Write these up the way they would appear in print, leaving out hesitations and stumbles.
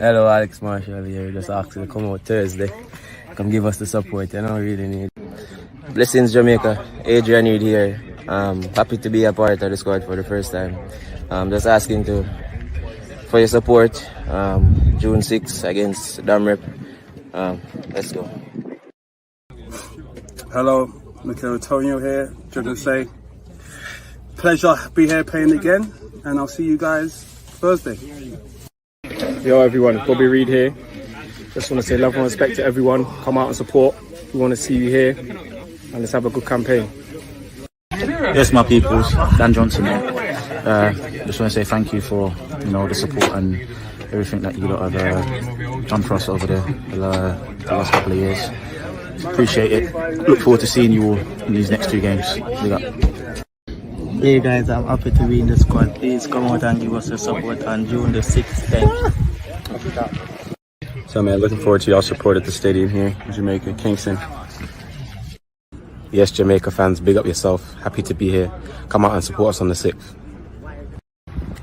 Hello, Alex Marshall here. Just asked you to come out Thursday. Come give us the support, you know, really need. Blessings, Jamaica. Adrian Reed here. Happy to be a part of the squad for the first time. Just asking for your support. June 6th against Damrep. Let's go. Hello, Michael Antonio here. Just to say, pleasure to be here playing again, and I'll see you guys Thursday. Yo everyone, Bobby Reed here. Just want to say love and respect to everyone. Come out and support. We want to see you here, and let's have a good campaign. Yes, my peoples, Dan Johnson here. Just want to say thank you for the support and everything that you lot have done for us over the last couple of years. Appreciate it. Look forward to seeing you all in these next 2 games. Big up. Hey guys, I'm happy to be in the squad. Please come out and give us your support on June the 6th. Thank you. So man, looking forward to y'all support at the stadium here in Jamaica, Kingston. Yes, Jamaica fans, big up yourself. Happy to be here. Come out and support us on the 6th.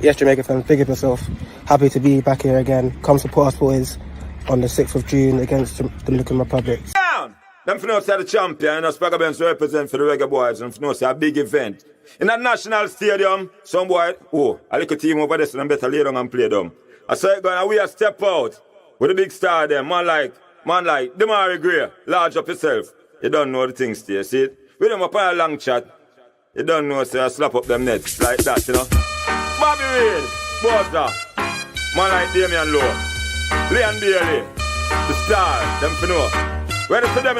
Yes, Jamaica fans, big up yourself. Happy to be back here again. Come support us, boys, on the 6th of June against the Dominican Republic. Them for know say the champion, and Spagga Benz represent for the Reggae Boyz, and for know say a big event. In that national stadium, some boy, a little team over there, so them better lay down and play them. I say, gonna we a step out with a big star there, man like Demari Gray, large up yourself. You don't know the things there, see it? With them up on a long chat, you don't know, say I slap up them nets like that, you know? Bobby Reed, Boyz, man like Damian Lowe, Leon Bailey, the star, them for know. Ready for them,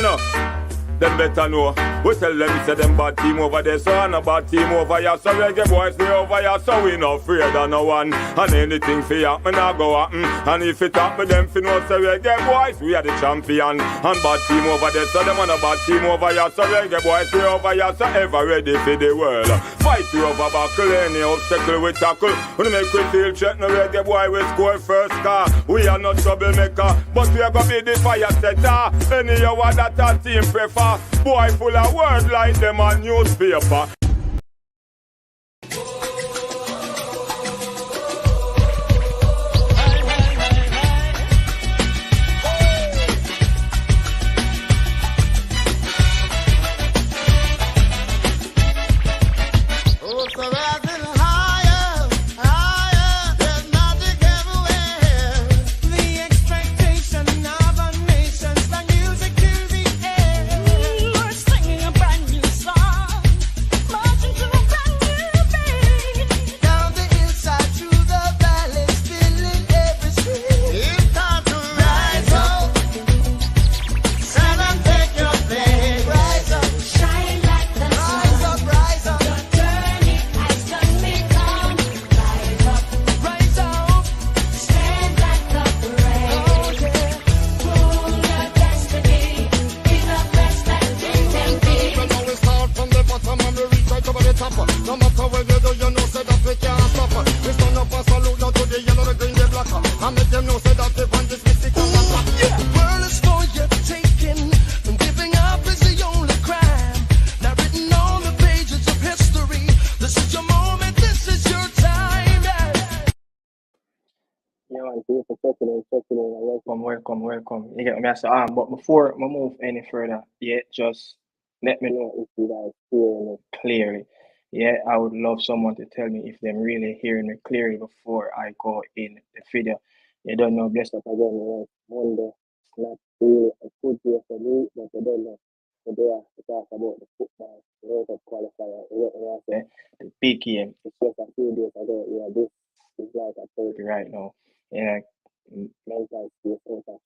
them better know. We tell them say them bad team over there, so and a bad team over here. So Reggae Boyz we over here, so we not afraid of no one. And anything for happen, I go happen. And if it happen, them fi know say Reggae Boyz we are the champion. And bad team over there, so them and a bad team over here. So Reggae Boyz we over here, so ever ready for the world. Fight you over buckle, any obstacle we tackle. When make we feel threat, no Reggae Boy we score first car. We are not troublemaker, but we are gonna be the fire setter. Any hour that our team prefer. Boy full of words like them on newspaper. Welcome. You get me? I say, but before I move any further, just let me know if you guys hearing me clearly. I would love someone to tell me if they're really hearing me clearly before I go in the video. You don't know, bless up again, Monday, not really a good day for me, but I don't know. Today I have to talk about the football, the World Cup qualifier, the big game. It's just a few days ago, this is like a 30 right now. Mental space,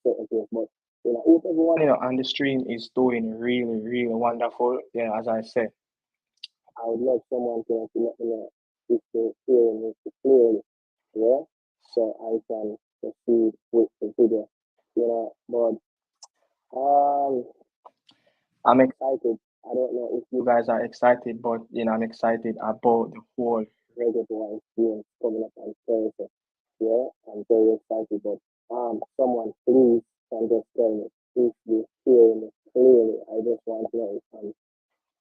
certain place, but if everyone on the stream is doing really, really wonderful. As I said, I would love someone to let me know if they're hearing me clearly, so I can proceed with the video, but I'm excited. I don't know if you guys are excited, but I'm excited about the whole Reggae Boyz game coming up on Thursday. I'm very excited, but someone please can just tell me if you hear me clearly. I just want to know if I'm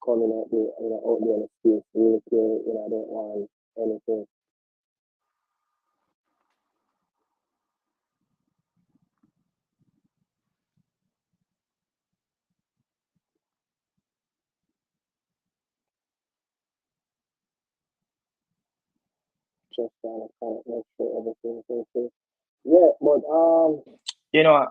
coming out there, out there on the street really clear. I don't want anything. Just trying to make sure everything's okay. Yeah, but you know,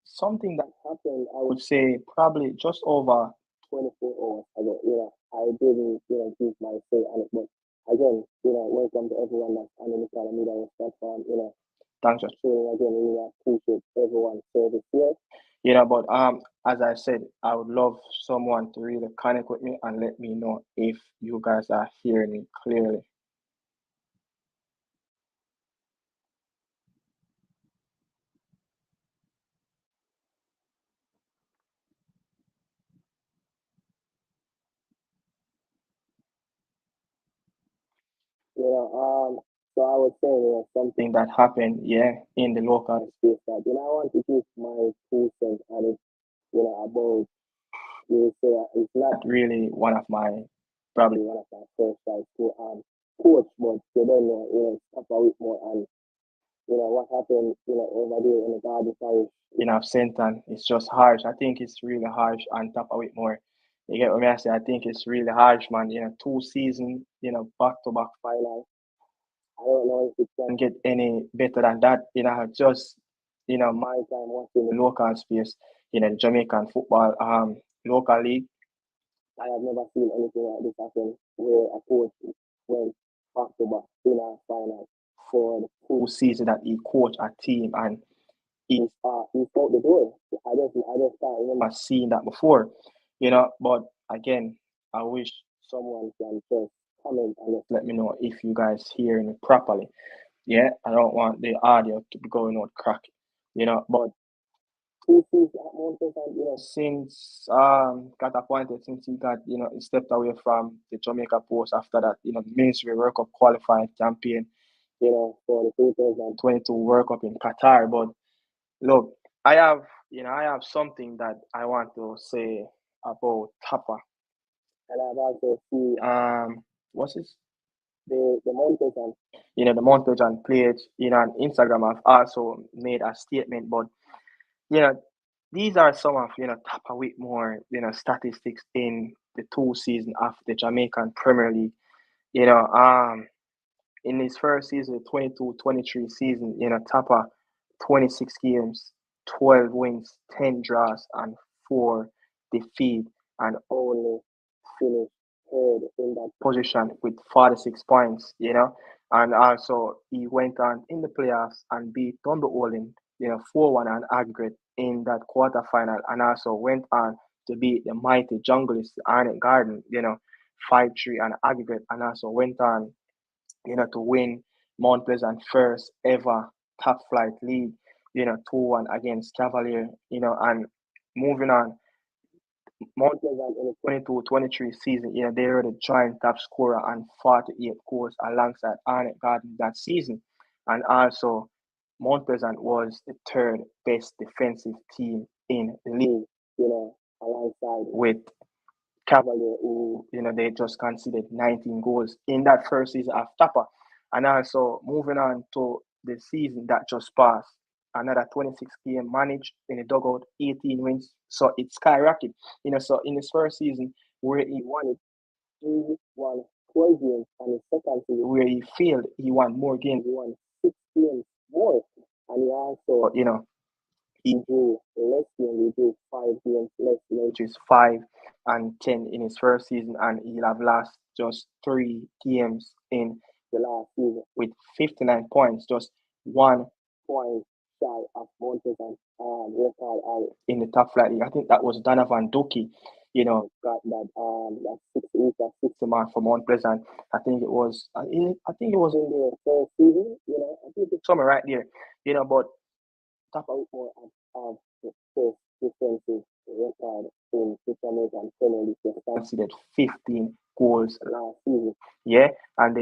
something that happened, I would say probably just over 24 hours ago. I didn't, give my say on it, but again, welcome to everyone that's on the social media platform. Thanks for tuning again. Really appreciate everyone's service here. But as I said, I would love someone to really connect with me and let me know if you guys are hearing me clearly. So I was saying, something that happened, in the local space that, I want to give my 2 cents on it, about, say, it's not really probably one of my first guys to coach, but you don't know, it's a bit more and, what happened, over there in the Garden Parish, Senton, it's just harsh. I think it's really harsh on top of it more. You get what I say? I think it's really harsh, man. 2 seasons, back to back final. I don't know if it can get any better than that. Just my time watching the local space, Jamaican football, local league. I have never seen anything like this happen where a coach went back to back in a final for the full season that he coached a team and he's out the door. I just can't remember seeing that before, But again, I wish someone can just comment and just let me know if you guys hearing it properly. Yeah, I don't want the audio to be going out cracky, But 2 seasons at Mountain Time, since got appointed, since he got, he stepped away from the Jamaica post after that, Ministry World Cup qualified champion, for the 2022 World Cup in Qatar. But look, I have something that I want to say about Tapa. And I've also seen what's his the montage and the montage and page on Instagram have also made a statement, but you know these are some of Tapa Whitmore statistics in the 2 seasons of the Jamaican Premier League. You know, in his first season, 22-23 season, Tapa 26 games, 12 wins, 10 draws, and 4 defeat, and only finished third in that position with 46 points, And also, he went on in the playoffs and beat Olin, 4-1 on aggregate in that quarterfinal, and also went on to beat the mighty Junglists, Arnett Garden, 5-3 on aggregate, and also went on to win Mount Pleasant first ever top flight league, 2-1 against Cavalier, and moving on, Mount Pleasant in the 22-23 season, they were the joint top scorer on 48 goals alongside Arnett Garden that season. And also, Mount Pleasant was the third best defensive team in the league, alongside with Cavalier, who they just conceded 19 goals in that first season of Tapa. And also moving on to the season that just passed, another 26 game managed in the dugout, 18 wins. So it skyrocketed. So in his first season where he won it, he won 12 games, and his second season where he failed, he won more games. He won 6 games more. And he also, he drew less games. He drew 5 games less, which is 5-10 in his first season, and he'll have lost just 3 games in the last season with 59 points, just 1 point shy of Montes and record in the top flight league. I think that was Donovan Duki, got that 60 mark for Mount Pleasant. I think it was in the first season, I think it's somewhere right there, but top out more of the first defensive record in the Jamaican Premier League. They conceded 15 goals last season. Yeah, and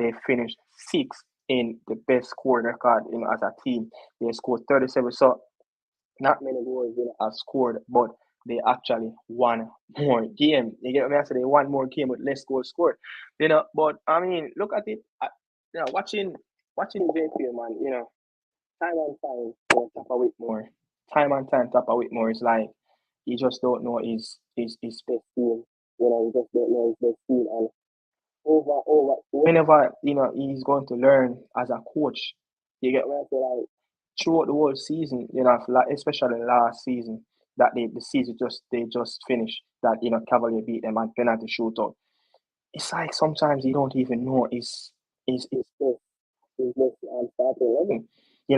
they finished 6th in the best score record, as a team. They scored 37. So not many goals have scored, but they actually won more game. You get what I mean? So they won more game with less goals scored. But I mean, look at it. Watching JP, man. time and time, Tapa Whitmore. Time and time, Tapa Whitmore is like he just don't know his best team. He just don't know his best team. And over, whenever he's going to learn as a coach, you get what I say, like throughout the whole season, especially last season, that the season they just finished. That Cavalier beat them at penalty shootout. It's like sometimes you don't even know his best starting 11.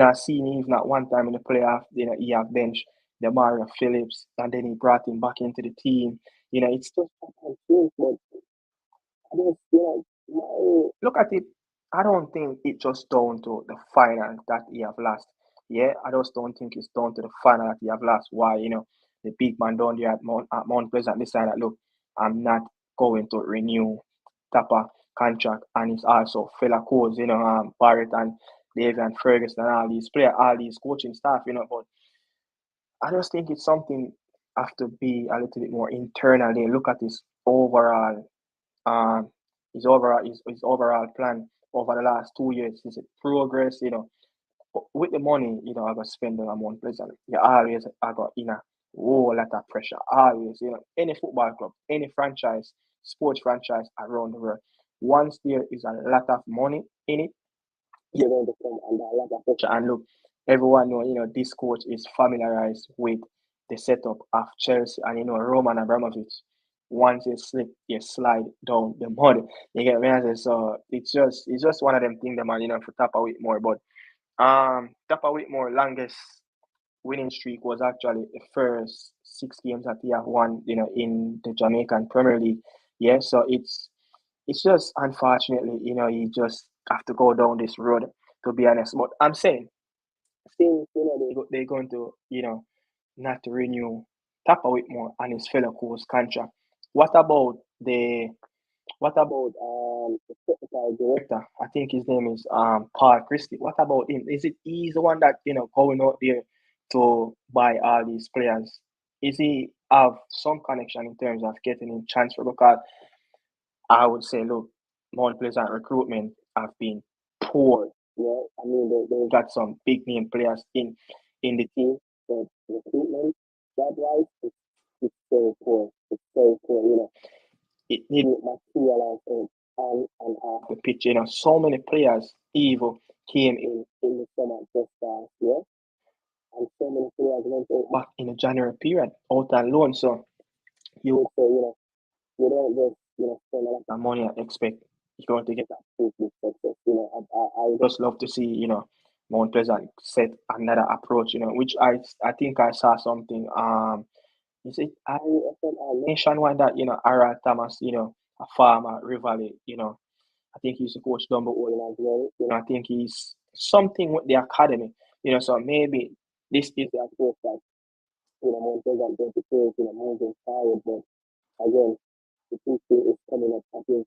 I seen even at one time in the playoff, he have bench the Mario Phillips, and then he brought him back into the team. It's just but I don't look at it. I don't think it's just down to the final that he have lost. Yeah, I just don't think it's down to the final that he have lost. Why, the big man down there at Mount Pleasant decided, look, I'm not going to renew Tapa contract, and it's also fella codes, Barrett and Davy and Ferguson and all these players, all these coaching staff, but I just think it's something have to be a little bit more internal. They look at his overall his overall plan over the last 2 years. Is it progress? With the money, I got spend on a month pleasant. You always I got in a whole lot of pressure. Always, any football club, any franchise, sports franchise around the world. Once there is a lot of money in it, you're going to come under a lot of pressure. And look, everyone know, this coach is familiarized with the setup of Chelsea and Roman Abramovich. Once you slip, you slide down the mud. You get me? So it's just one of them things that man, for Tapa Whitmore. But Tapa Whitmore longest winning streak was actually the first 6 games that he have won, in the Jamaican Premier League. Yeah, so it's just unfortunately, you just have to go down this road, to be honest. But I'm saying, since they're going to, not to renew Tapa Whitmore and his fellow coach contract. What about the technical director? I think his name is Paul Christie. What about him? Is it he's the one that going out there to buy all these players? Is he have some connection in terms of getting him transfer? Because I would say, look, Mount Pleasant recruitment have been poor. Yeah, I mean they got some big name players in the team, but recruitment that wise it's so poor. It's so poor. It needed materialize and off the pitch. So many players even came in the summer just yeah, and so many players went out back in the January period out on loan. So you would say, you don't just spend a lot of money and expect you're going to get that quick success. I would just love to see Mount Pleasant set another approach. Which I think I saw something. Is it nationwide that Ara Thomas, a farmer, Rivali, I think he's a coach down below as well. I think he's something with the academy. So maybe this is the approach that Mount Pleasant going to take, moving forward. But again, the PCA is coming up. I think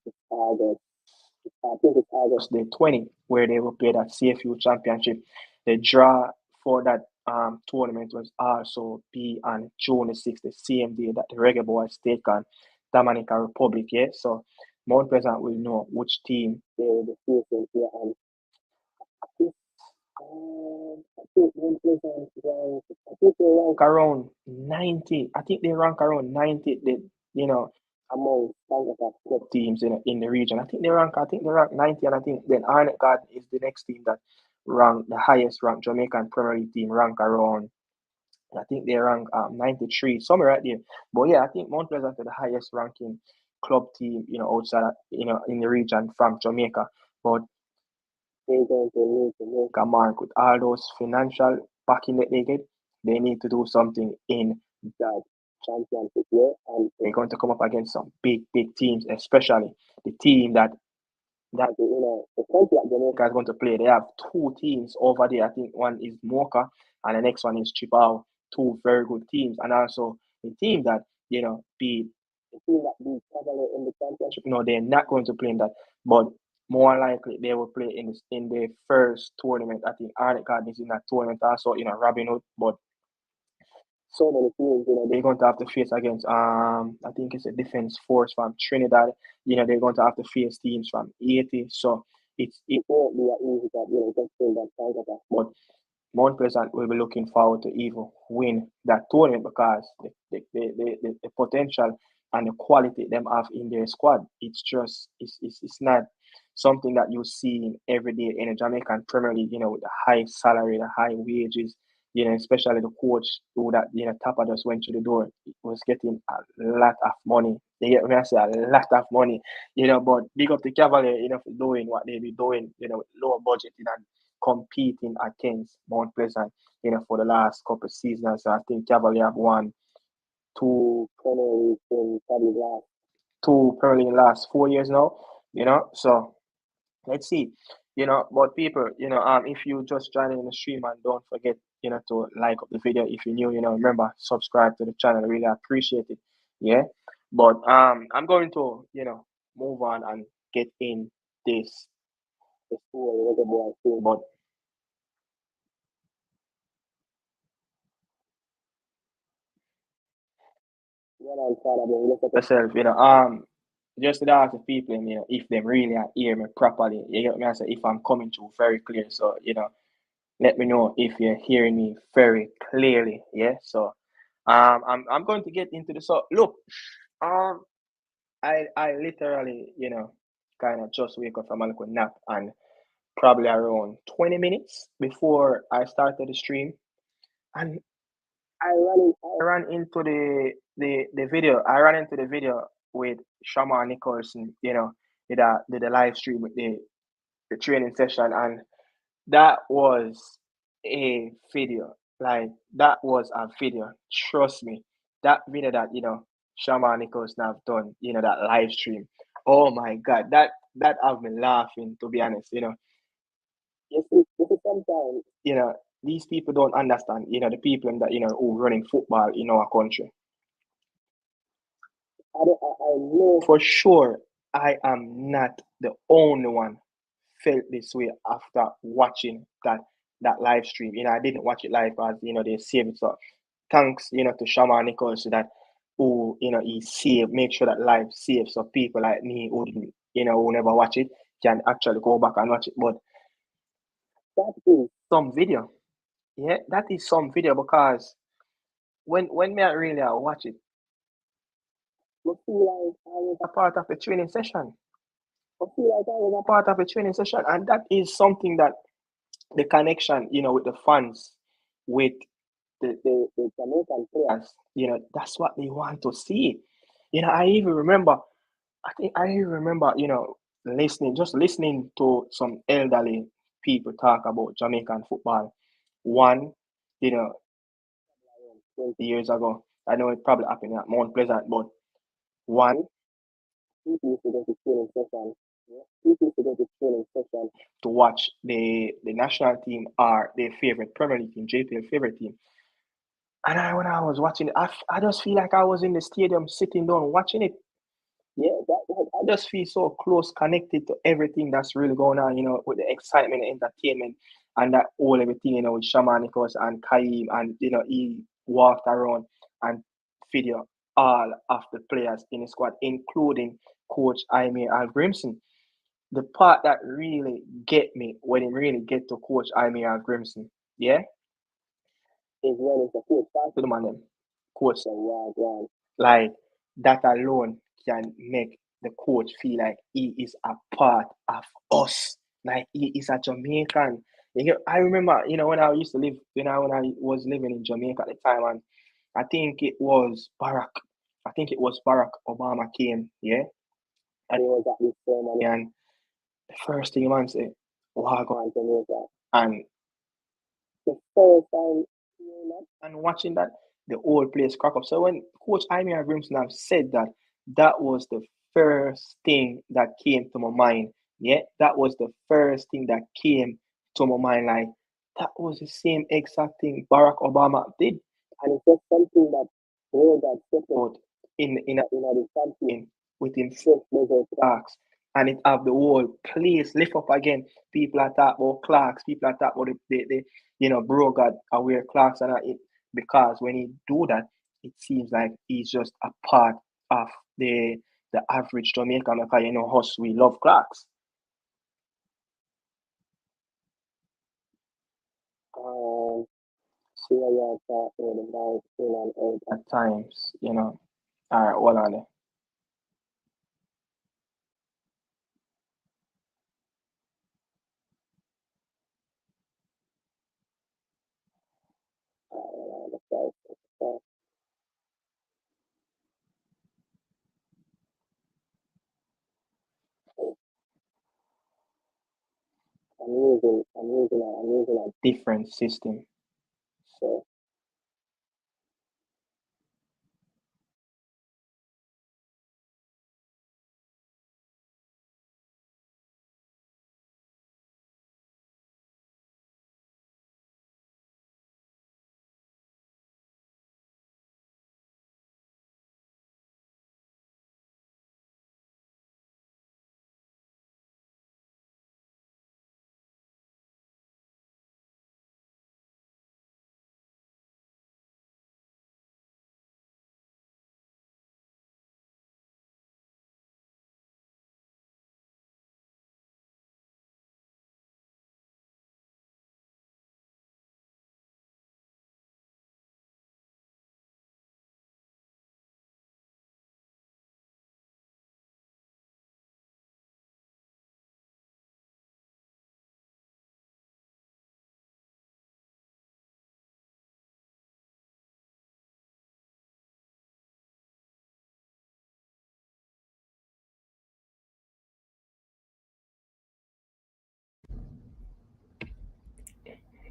it's August the 20th, where they will play that CFU championship. The draw for that tournament was also be on June the 6th, the same day that the Reggae Boyz take on Dominican Republic. Yeah, so Mount Pleasant will know which team they will be facing here. And I think they rank around 90. I think they rank around 90. Among top teams in the region. I think they rank 90, and I think then Arnett Garden is the next team that rank the highest ranked Jamaican Premier League team, rank around, I think they rank 93, somewhere right there. But yeah, I think Mount Pleasant is the highest ranking club team, outside, in the region from Jamaica. But they're going to need to make a mark with all those financial backing that they get. They need to do something in that championship year, and they're going to come up against some big teams, especially the team that the country that Jamaica is going to play. They have two teams over there. I think one is Mocha and the next one is Chipao. Two very good teams, and also the team that beat Cavalier in the championship. No, they're not going to play in that, but more likely they will play in the first tournament. I think Arnett Garden is in that tournament also. Robin Hood, but so many teams, they're going to have to face against I think it's a defense force from Trinidad. They're going to have to face teams from Haiti. So it won't be an easy job, just in that kind of. But Mount Pleasant will be looking forward to even win that tournament because the potential and the quality them have in their squad. It's just it's not something that you see every day in a Jamaican Premier League, with the high salary, the high wages, especially the coach who that Tapa just went through the door. It was getting a lot of money. They get when I say a lot of money, but big up the Cavalier, for doing what they be doing, lower budget and competing against Mount Pleasant, for the last couple of seasons. So I think Cavalier have won two Premier League in probably last 4 years now, so let's see, but people, if you just joining the stream and don't forget, to like up the video. If you're new, remember subscribe to the channel. I really appreciate it. Yeah, but I'm going to, move on and get in this whole Reggae Boy thing. But what I'm trying to do, look at yourself, just to ask the people, if they really hear me properly. You get me? I say if I'm coming through very clear. So, let me know if you're hearing me very clearly. Yeah. So I'm going to get into the so look, I literally, kind of just wake up from a little nap and probably around 20 minutes before I started the stream. And I ran into the video. I ran into the video with Shama Nicholson, did a live stream with the training session, and that was a video. Like that was a video. Trust me. That video that, Shama Nicholson have done, that live stream. Oh my god, that have me laughing, to be honest, you see sometimes, these people don't understand, the people that, who running football in our country. I know for sure I am not the only one felt this way after watching that live stream. I didn't watch it live as they saved it. So thanks, to Shama Nichols that who he saved, make sure that live saves so people like me who didn't, who never watch it can actually go back and watch it. But that is some video. Yeah, that is some video because when me I really watch it, I feel like I was a part of a training session. I feel like I was a part of a training session, and that is something that the connection, with the fans, with the Jamaican players, that's what they want to see. I even remember, listening to some elderly people talk about Jamaican football. One, 20 years ago. I know it probably happened at Mount Pleasant, but one, people used to go to training session. Yeah. People used to go to training session to watch the national team or their favorite Premier League team, JPL favorite team. And when I was watching it, I just feel like I was in the stadium sitting down watching it. Yeah, I just feel so close, connected to everything that's really going on, with the excitement and entertainment and that all everything, with Shamanikos and Kaim, and he walked around and video all of the players in the squad, including Coach Aimee Al Grimson. The part that really get me when it really get to Coach Aimee Al Grimson, yeah, is when it's a coach back to the man them. Coach say, wow. Like that alone can make the coach feel like he is a part of us. Like he is a Jamaican. I remember, when I used to live, when I was living in Jamaica at the time, and I think it was Barack Obama came, yeah, and he was at this ceremony, and the first thing man said, "Wow, go on Jamaica," and the first time and watching that, the whole place crack up. So when Coach Aimee Grimson have said that, that was the first thing that came to my mind. Yeah, that was the first thing that came to my mind. Like that was the same exact thing Barack Obama did, and it's just something that all that stepped out in the campaign with him fresh leather Clarks, and it have the whole place lift up again. People are talking about Clarks, people are talking about the bro God aware Clarks, and it because when he do that, it seems like he's just a part of the average Jamaican. Because us, we love Clarks. See how you talk with the mouth in and out at times, you know. Alright, hold on there. I'm using a different system. So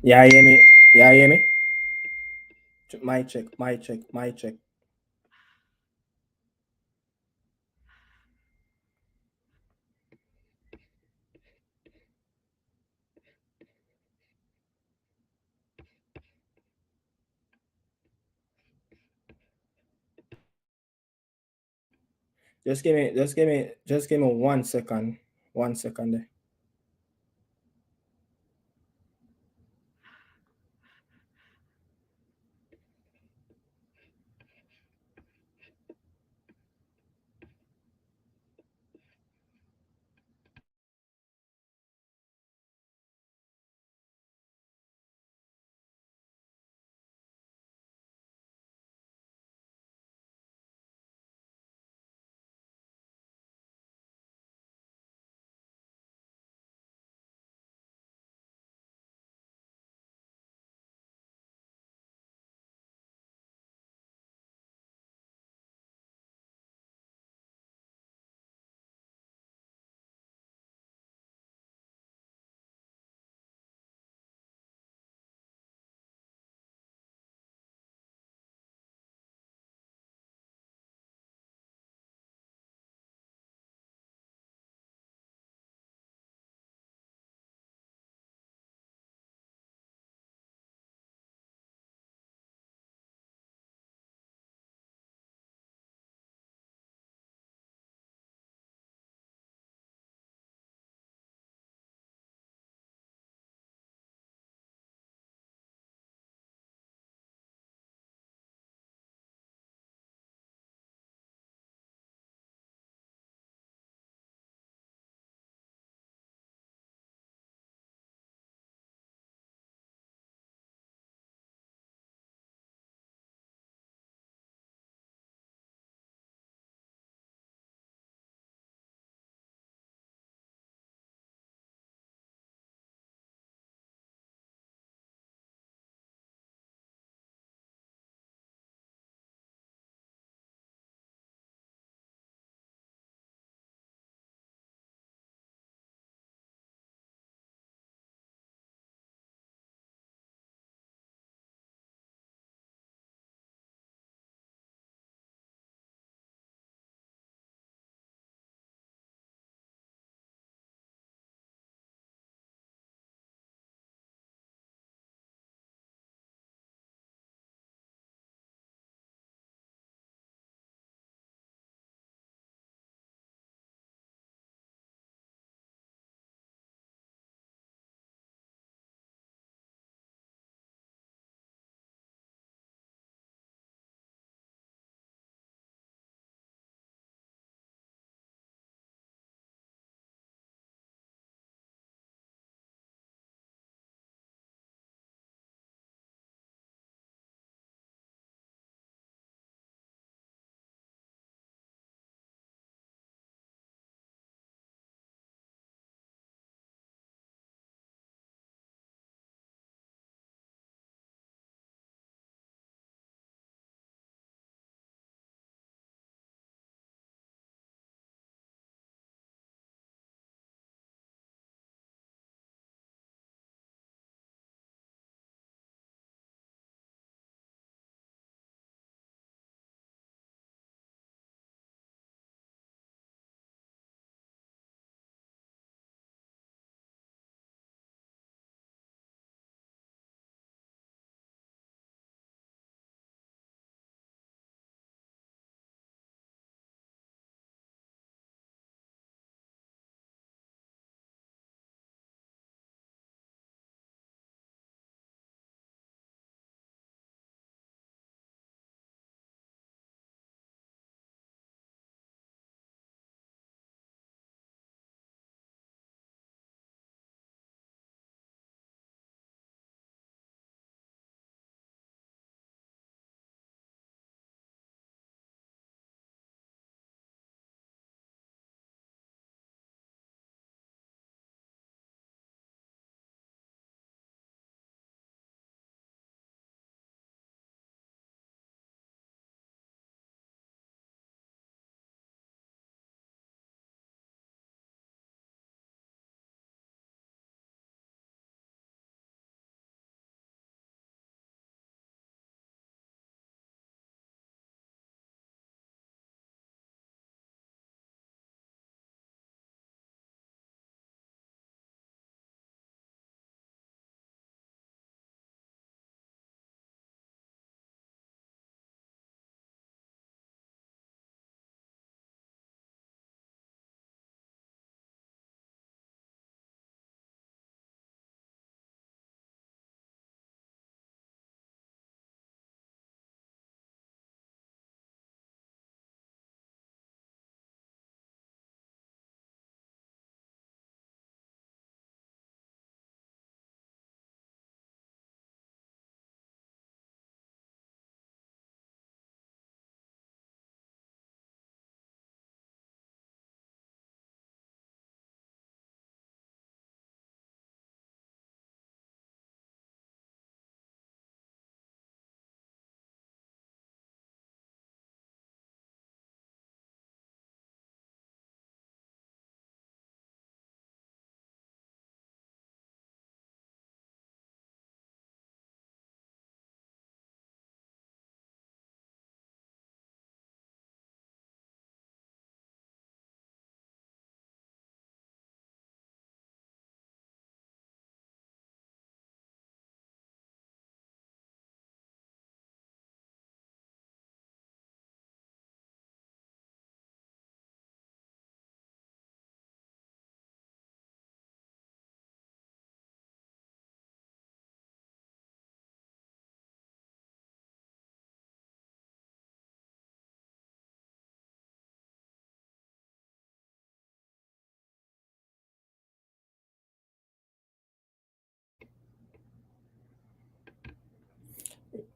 Yeah, hear me? Yeah, hear me? My check, my check, my check. Just give me 1 second. 1 second there.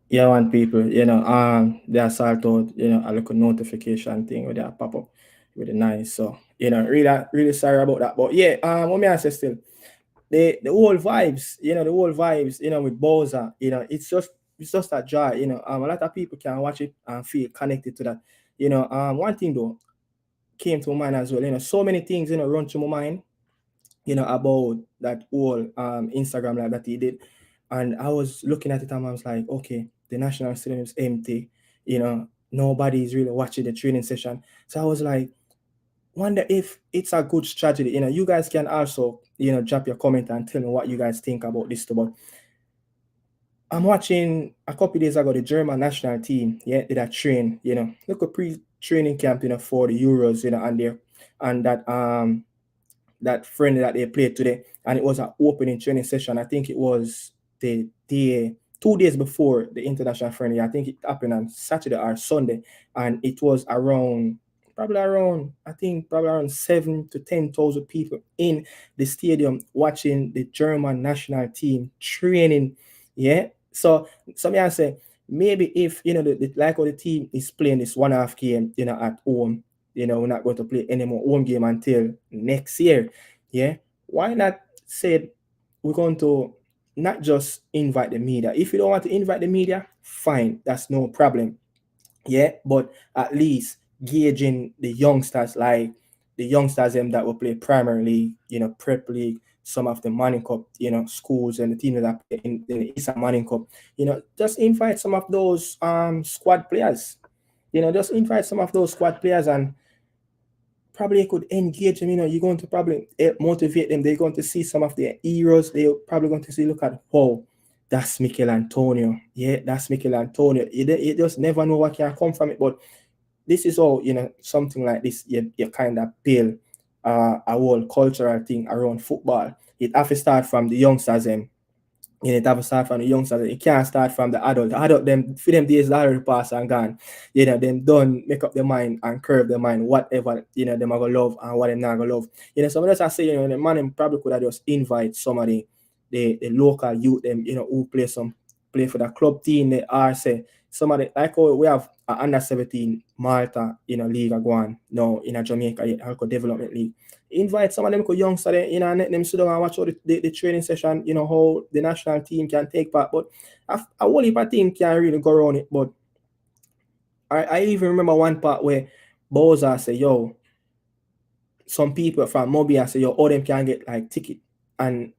Yeah, want people, they sort out, a little notification thing with that pop up really nice. So, really sorry about that. But yeah, what may I say still? The whole vibes, with Bowser, it's just a joy, a lot of people can watch it and feel connected to that. One thing though came to my mind as well, so many things, run through my mind, about that whole Instagram live that he did. And I was looking at it and I was like, okay, the national stadium is empty, nobody's really watching the training session. So I was like, wonder if it's a good strategy. You guys can also, drop your comment and tell me what you guys think about this too. But I'm watching a couple days ago the German national team, did a train, look a pre-training camp, for the Euros, and there and that friendly that they played today, and it was an opening training session. I think it was the day 2 days before the international friendly. I think it happened on Saturday or Sunday, and it was probably around 7 to 10,000 people in the stadium watching the German national team training. Yeah, so some I say maybe if like how the team is playing this one half game, at home, we're not going to play any more home game until next year. Yeah. Why not say we're going to not just invite the media? If you don't want to invite the media, fine, that's no problem. Yeah, but at least gauging the youngsters, like the youngsters them that will play primarily, prep league, some of the Manning Cup, schools and the teams that play in the Eastern Manning Cup, just invite some of those squad players. Just invite some of those squad players and probably could engage them. You're going to probably motivate them. They're going to see some of their heroes. They're probably going to see, look at, whoa, that's Mikel Antonio. Yeah, that's Mikel Antonio. You just never know what can come from it. But this is all, something like this, you kind of build a whole cultural thing around football. It have to start from the youngsters, it have to start from the youngsters. It can't start from the adult. The adult, them for them days already passed and gone. Them done make up their mind and curve their mind, whatever, them are gonna love and what them not gonna love. Some of us are saying, the man them probably could have just invite somebody, the local youth, them, who play for the club team, they are say somebody like how we have a under 17 Malta, league going now in a Jamaica, development league. Invite some of them youngsters, and let them sit down and watch all the training session, how the national team can take part. But a whole heap of team can't really go around it. But I even remember one part where Bowser say, yo, some people from Mobia say, yo, all them can get like ticket. And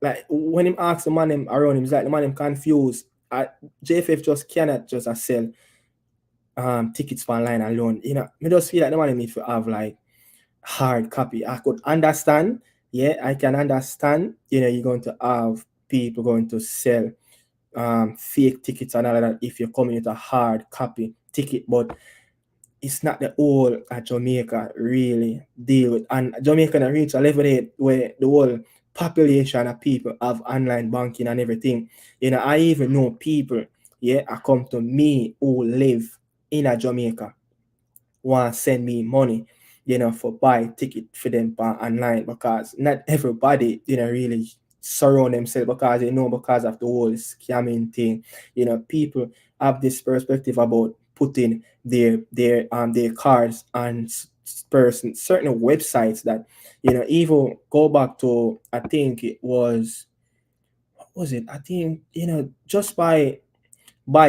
like when him ask the man him around him, it's like the man him confused. JFF just cannot just sell tickets for online alone. Me just feel like the man need to have like hard copy. I could understand. Yeah, I can understand. You're going to have people going to sell fake tickets and all of that if you're coming with a hard copy ticket, but it's not the whole Jamaica really deal with. And Jamaica reach a level where the whole population of people have online banking and everything. I even know people, I come to me who live in a Jamaica want to send me money, for buy ticket for them online, because not everybody, really surround themselves because because of the whole scamming thing. People have this perspective about putting their cards on certain websites that, even go back to, I think it was, what was it? I think, just buy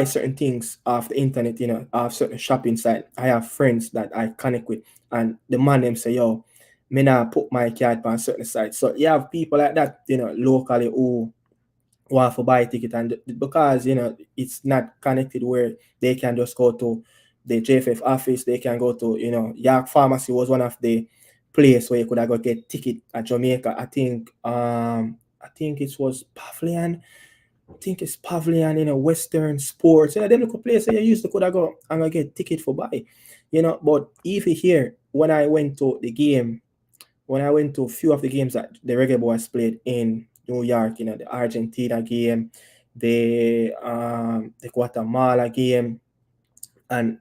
certain things off the internet, off certain shopping site. I have friends that I connect with, and the man them say, yo, me not put my card on certain sites. So you have people like that, locally who want to buy a ticket, and because it's not connected where they can just go to the JFF office, they can go to, York Pharmacy was one of the place where you could have go get ticket at Jamaica. I think it was Pavilion. I think it's Pavilion, Western Sports, them local place you used to could have go and get ticket for buy, But even here, when I went to a few of the games that the Reggae Boyz played in New York, the Argentina game, the Guatemala game, and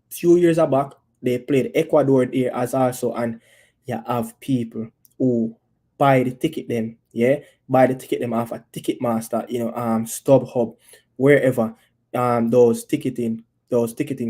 few years back they played Ecuador there as also, and you have people who buy the ticket them off a Ticketmaster, StubHub, wherever, those ticketing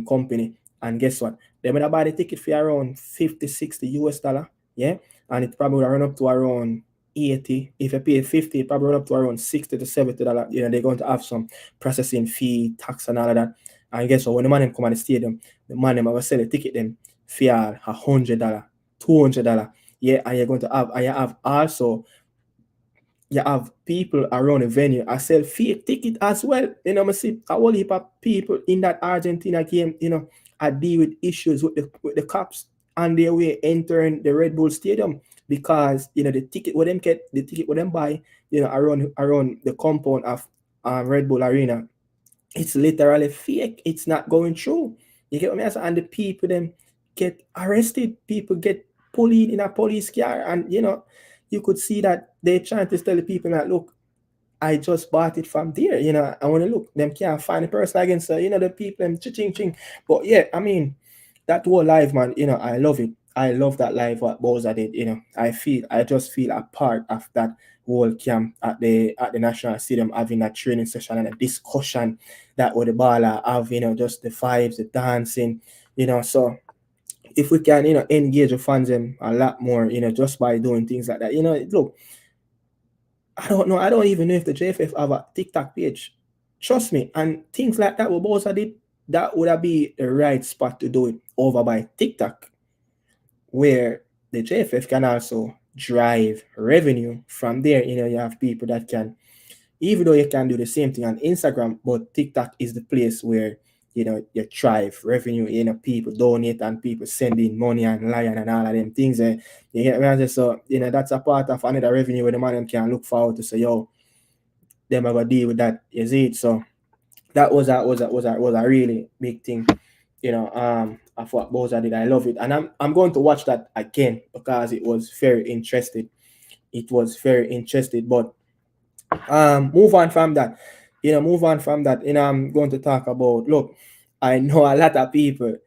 company, and guess what? They might buy the ticket for around 50, 60 US dollar, yeah, and it probably run up to around 80. If you pay 50, it probably run up to around 60 to 70 dollar. You know, they're going to have some processing fee, tax, and all of that. And guess what? When the man them come at the stadium, the man them will sell the ticket them for $100, $200, yeah, and you have also you have people around the venue. I sell fake ticket as well. You know, I see a whole heap of people in that Argentina game, you know, I deal with issues with the cops on their way entering the Red Bull Stadium because, you know, the ticket with them buy, you know, around the compound of Red Bull Arena, it's literally fake. It's not going through. You get what I mean? And the people then get arrested. People get pulled in a police car, and you know, you could see that they're trying to tell the people that, look, I just bought it from there. You know, I want to look. Them can't find the person again. So you know, the people them ching ching. But yeah, I mean, that whole live, man. You know, I love it. I love that live what Boyz did. You know, I just feel a part of that whole camp at the National Stadium, having that training session and a discussion that with the baller have, you know, just the vibes, the dancing, you know. So if we can, you know, engage the fans them a lot more, you know, just by doing things like that. You know, look, I don't know. I don't even know if the JFF have a TikTok page. Trust me. And things like that what Boyz did, that would have be the right spot to do it over by TikTok, where the JFF can also drive revenue from there. You know, you have people that can, even though you can do the same thing on Instagram, but TikTok is the place where, you know, you drive revenue, you know, people donate and people sending money and lion and all of them things. And you get me? So, you know, that's a part of another revenue where the man can look forward to say, yo, them are gonna deal with that. You see it? So that was a really big thing, you know, of what Boyz did. I love it. And I'm going to watch that again because it was very interesting. But move on from that. You know, I'm going to talk about, look, I know a lot of people,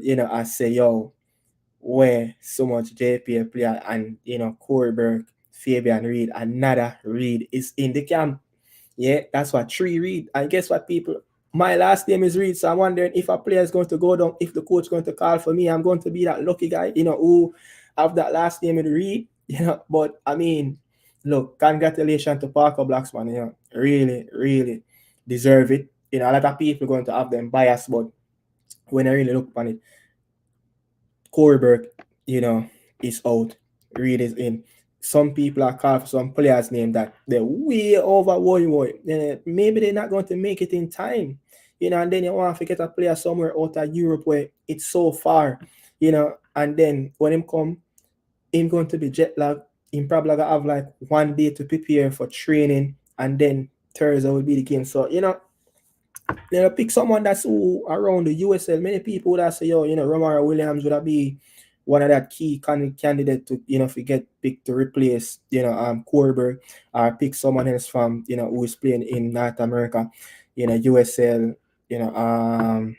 you know, I say, yo, where so much JPL player and, you know, Corey Burke, Fabian Reed, another Reed is in the camp. Yeah, that's what 3 Reed. And guess what, people? My last name is Reed, so I'm wondering if a player is going to go down, if the coach is going to call for me, I'm going to be that lucky guy, you know, who have that last name in Reed, you know. But I mean, look, congratulations to Parker Blacksman, you know, really, really deserve it. You know, a lot of people are going to have them bias, but when I really look upon it, Corey Burke, you know, is out. Reed is in. Some people are calling for some players' name that they're way over one. Maybe they're not going to make it in time, you know, and then you want to get a player somewhere out of Europe where it's so far, you know, and then when him come, him going to be jet lag. Him probably gonna have like 1 day to prepare for training, and then Thursday will be the game. So, you know, pick someone that's around the USL. Many people would have say, yo, you know, Romaro Williams would have be one of that key candidate to, you know, if you get picked to replace, you know, Corber, or pick someone else from, you know, who is playing in North America, you know, USL, you know,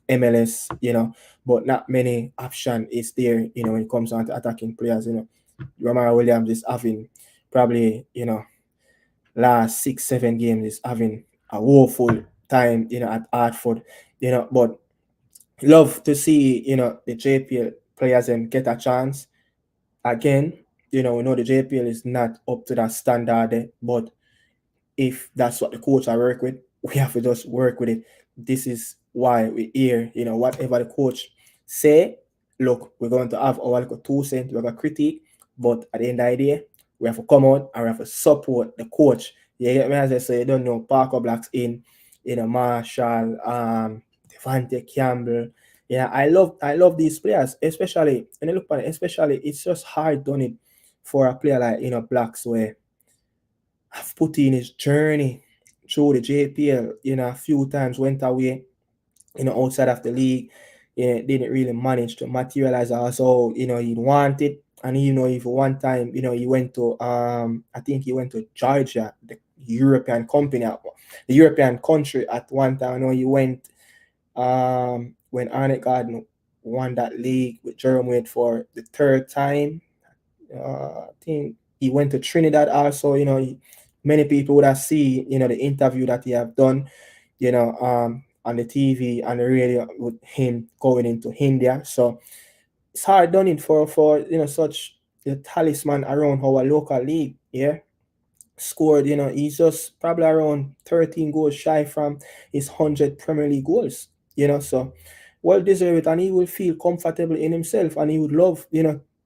MLS, you know, but not many option is there, you know, when it comes on to attacking players. You know, Romaro Williams is having probably, you know, last 6-7 games is having a woeful time, you know, at Hartford, you know, but love to see, you know, the JPL players and get a chance. Again, you know, we know the JPL is not up to that standard, but if that's what the coach I work with, we have to just work with it. This is why we're here, you know, whatever the coach say, look, we're going to have our little 2 cents, we're going to critique, but at the end of the day, we have to come out and we have to support the coach. You get me? As I say, you don't know, Parker Blacks in, you know, Marshall, Devante Campbell. Yeah, I love these players, especially, and I look at it, especially, it's just hard done it for a player like, you know, Blacks, where I've put in his journey through the JPL, you know, a few times, went away, you know, outside of the league, you know, didn't really manage to materialize also, you know, he wanted. And you know, if one time, you know, he went to I think he went to Georgia, the European country at one time. I know he went when Arnett Gardner won that league with Jerome Wade for the 3rd time. I think he went to Trinidad also. You know, many people would have seen, you know, the interview that he have done. on the TV and the radio with him going into India. So it's hard done it for such the talisman around our local league. Yeah, scored. He's just probably around 13 goals shy from his 100 Premier League goals. So well deserved, and he will feel comfortable in himself, and he would love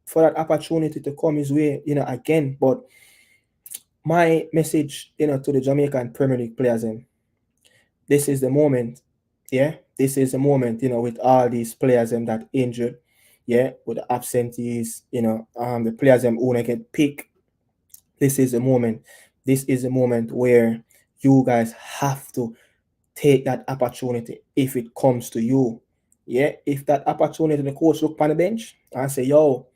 for that opportunity to come his way again. But my message to the Jamaican Premier League players, this is the moment. Yeah, this is the moment. With all these players that injured. Yeah, with the absentees. The players who wanna get picked. This is the moment. This is the moment where you guys have to take that opportunity if it comes to you. Yeah, if that opportunity, the coach look on the bench and say, yo,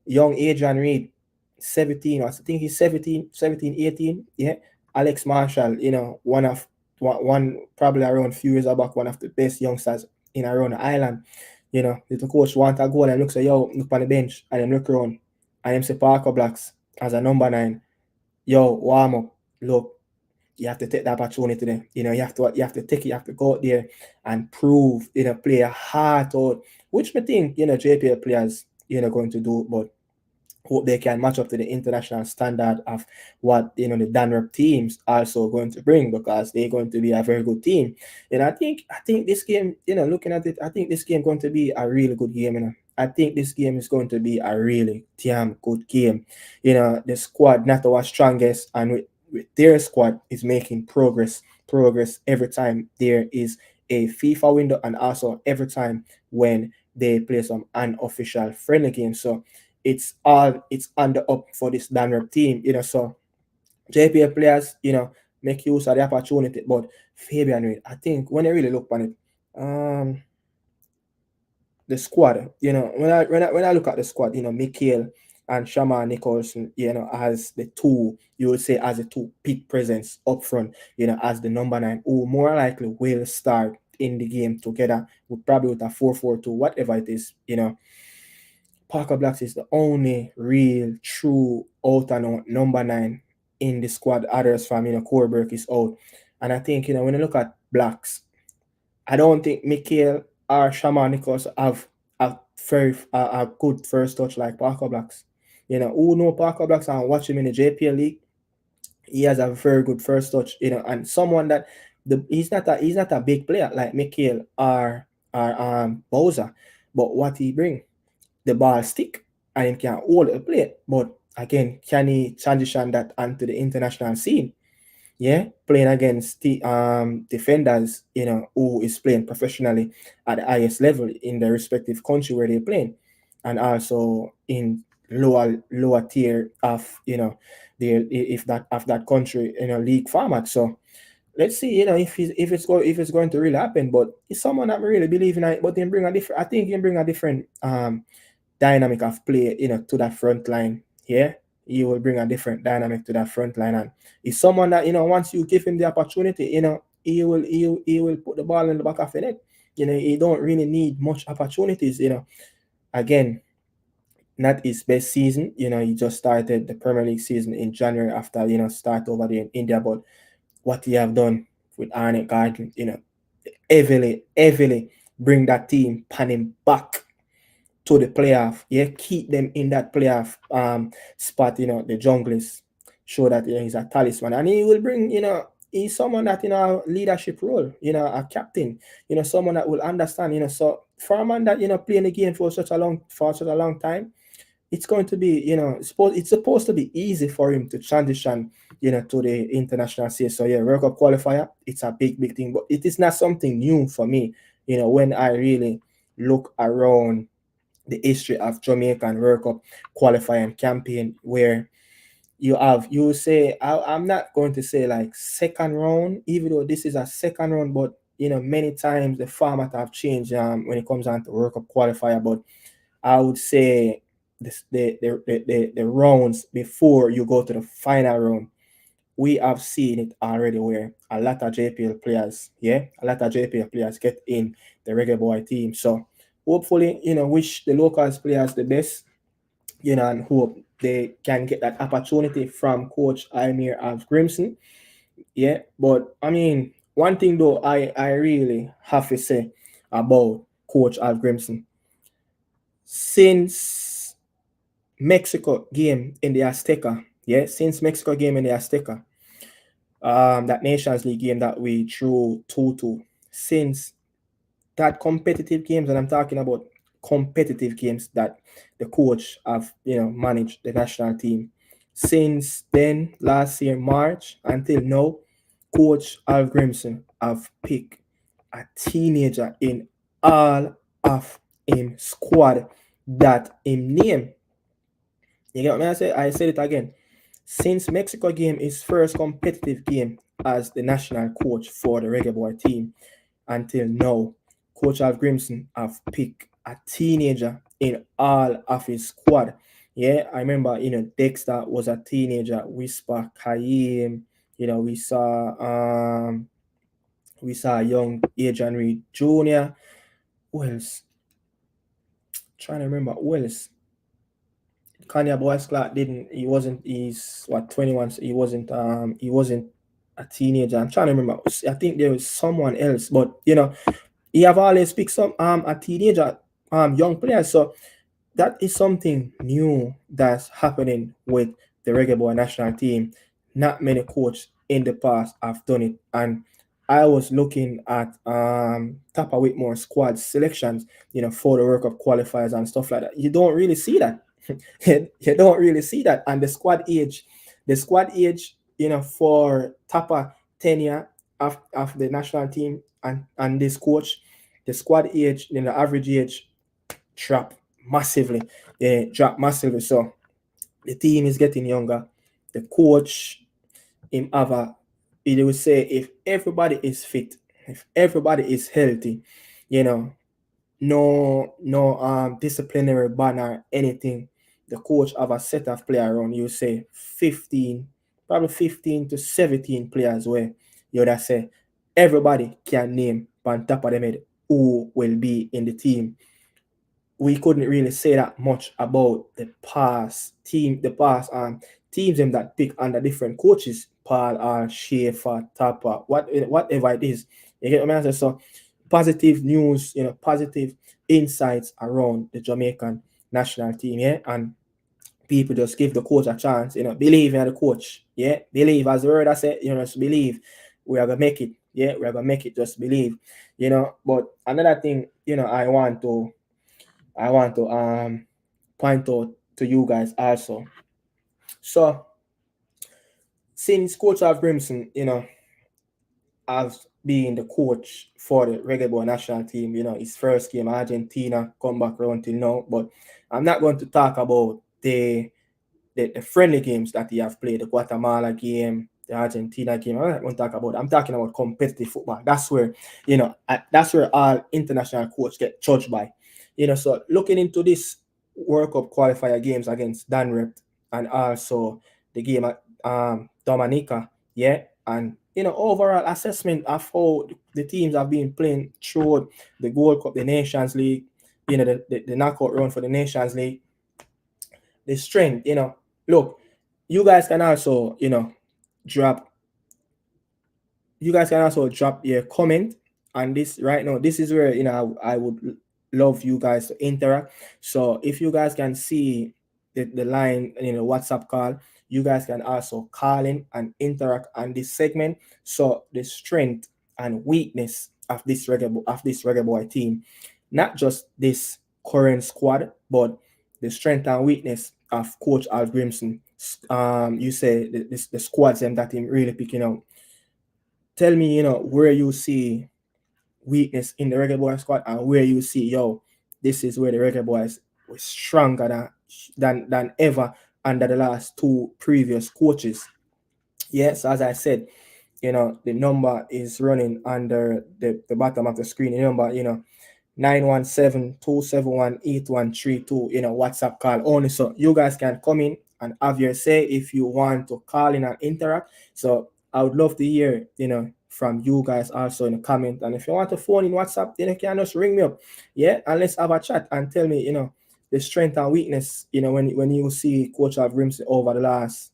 young Adrian Reid, 17, I think he's 17, 18. Yeah, Alex Marshall, one probably around a few years back, one of the best youngsters in around the island. The coach want a goal and looks at, yo, look on the bench, and then look around and him say Parker Blacks as a number 9. Yo, warm up. Look, you have to take the opportunity there. You have to take it, you have to go out there and prove, play a hard out, which I think, JPL players, going to do, but hope they can match up to the international standard of what, the Danrep teams also going to bring, because they're going to be a very good team. And I think this game, looking at it, I think this game going to be a really good game, I think this game is going to be a really damn good game. The squad not our strongest, and with their squad is making progress every time there is a FIFA window, and also every time when they play some unofficial friendly games. So it's on the up for this Danrep team. So JPL players, make use of the opportunity. But Fabian Reid, I think when I really look on it, the squad, when I look at the squad, Mikel and Shaman Nicholson, as the two, you would say as the two peak presence up front, as the number 9, who more likely will start in the game together with probably with a 4-4-2, whatever it is, Parker Blacks is the only real true out and out number 9 in the squad. Others from Corberg is out. And I think when you look at Blacks, I don't think Mikel or Shaman Nichols have a good first touch like Parker Blacks. Who know Parker Blacks and watch him in the JPL league, he has a very good first touch, and someone that he's not a big player like Mikel or Bowser, but what he bring, the ball stick, and he can hold a play. But again, can he transition that onto the international scene? Yeah, playing against the defenders, who is playing professionally at the highest level in the respective country where they're playing, and also in lower tier of that country league format. So let's see, if it's going to really happen. But it's someone that I really believe in. But they bring a different. I think he bring a different dynamic of play, to that front line. Yeah, he will bring a different dynamic to that front line, and he's someone that once you give him the opportunity, he will put the ball in the back of the net. He don't really need much opportunities. Again, not his best season. He just started the Premier League season in January after start over there in India. But what he have done with Arnett Garden, heavily bring that team panning back to the playoff. Yeah, keep them in that playoff spot. The junglers show that he's a talisman, and he will bring he's someone that leadership role, a captain, someone that will understand. So for a man that playing the game for such a long time, it's going to be it's supposed to be easy for him to transition to the international series. So yeah, World Cup qualifier, it's a big thing, but it is not something new for me. When I really look around the history of Jamaican World Cup qualifying campaign, where you say, I'm not going to say like second round, even though this is a second round, but many times the format have changed when it comes down to World Cup qualifier. But I would say the rounds before you go to the final round, we have seen it already where a lot of JPL players get in the Reggae Boy team. So hopefully, wish the locals players the best, and hope they can get that opportunity from Coach Imir of Grimson. Yeah, but I mean, one thing though, I really have to say about Coach Al Grimson. Since Mexico game in the Azteca, that Nations League game that we drew 2-2, since that competitive games, and I'm talking about competitive games that the coach have, managed the national team. Since then, last year, March, until now, Coach Al Grimson have picked a teenager in all of him squad that him name. You get what I say? I said it again. Since Mexico game is first competitive game as the national coach for the Reggae Boy team, until now, Coach Al Grimson have picked a teenager in all of his squad. Yeah, I remember, Dexter was a teenager. Whisper, Kaim, we saw young Adrian Reed Jr. Who else? Trying to remember who else. Kanye Boyz Clark he's 21, so he wasn't a teenager. I'm trying to remember. I think there was someone else, but he have always picked some a teenager young players. So that is something new that's happening with the Reggae Boy national team. Not many coaches in the past have done it. And I was looking at Tapa Whitmore squad selections, for the World Cup qualifiers and stuff like that. You don't really see that. You don't really see that. And the squad age, for Tapa tenure of the national team and this coach, the squad age, the average age dropped massively. So the team is getting younger. The coach, he would say, if everybody is fit, if everybody is healthy, no disciplinary ban or anything, the coach have a set of players around, you say 15 to 17 players where you would say everybody can name on top of them head who will be in the team. We couldn't really say that much about the past teams them that pick under different coaches, Paul or Schaefer, Tapa, whatever it is. You get what I'm saying? So positive news, positive insights around the Jamaican national team, yeah, and people just give the coach a chance, believe in the coach, yeah, believe, as the word I said, just believe we are gonna make it, yeah, we are gonna make it, just believe, But another thing, I want to point out to you guys also. So since Coach Al Grimson, have been the coach for the Reggae Boy national team, his first game Argentina, come back around till now. But I'm not going to talk about the friendly games that he have played, the Guatemala game, the Argentina game. I'm not going to talk about. I'm talking about competitive football. That's where, that's where all international coaches get judged by. So looking into this World Cup qualifier games against Danrep and also the game at Dominica, yeah, and overall assessment of how the teams have been playing through the Gold Cup, the Nations League, the knockout round for the Nations League, the strength, look, you guys can also, drop your comment on this right now. This is where, I would love you guys to interact. So if you guys can see the line, WhatsApp call, you guys can also call in and interact on this segment. So the strength and weakness of this Reggae Boy team, not just this current squad, but the strength and weakness of Coach Al Grimson. You say the squads that him really picking out. Tell me, where you see weakness in the Reggae Boy squad and where you see, this is where the Reggae Boys were stronger than ever under the last two previous coaches. Yes, as I said, the number is running under the bottom of the screen. The number, 917-271-8132, WhatsApp call only. So you guys can come in and have your say if you want to call in and interact. So I would love to hear, from you guys also in the comment. And if you want to phone in WhatsApp, then you can just ring me up. Yeah, and let's have a chat and tell me, the strength and weakness, when you see Coach Al Grimson over the last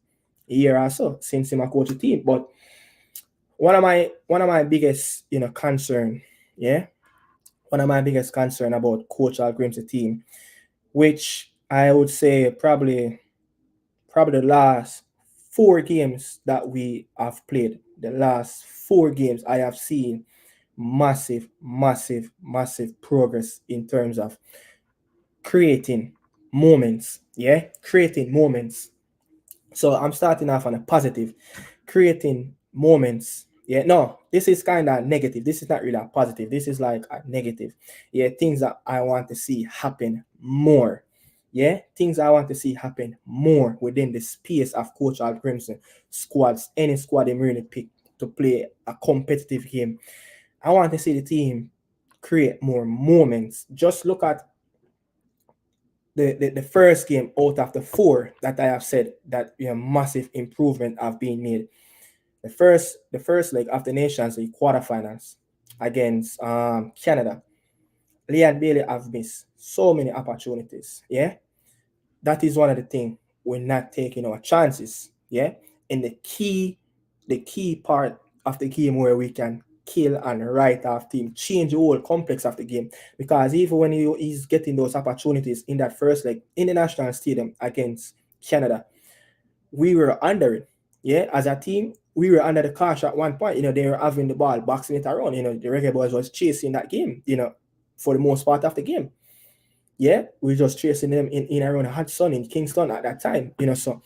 year or so since him a coach a team. But one of my biggest, concern, yeah, one of my biggest concern about Coach Al Grim's team, which I would say probably the last 4 games that we have played, the last 4 games, I have seen massive, massive, massive progress in terms of creating moments. Yeah, creating moments. So I'm starting off on a positive, creating moments. Yeah, no, this is kind of negative. This is not really a positive. This is like a negative. Yeah, things that I want to see happen more. Yeah, things I want to see happen more within the space of Coach Al Crimson squads, any squad they really pick to play a competitive game. I want to see the team create more moments. Just look at the first game out of the 4 that I have said that massive improvement have been made. The first leg of the Nations League quarterfinals against Canada, Leon Bailey have missed so many opportunities. Yeah, that is one of the things we're not taking our chances. Yeah, in the key part of the game where we can kill and write off team, change the whole complex of the game. Because even when he's getting those opportunities in that first leg in the national stadium against Canada, we were under it. Yeah, as a team, we were under the cosh at one point. They were having the ball, boxing it around. The Reggae Boyz was chasing that game, for the most part of the game. Yeah, we were just chasing them in around Hudson, in Kingston at that time. So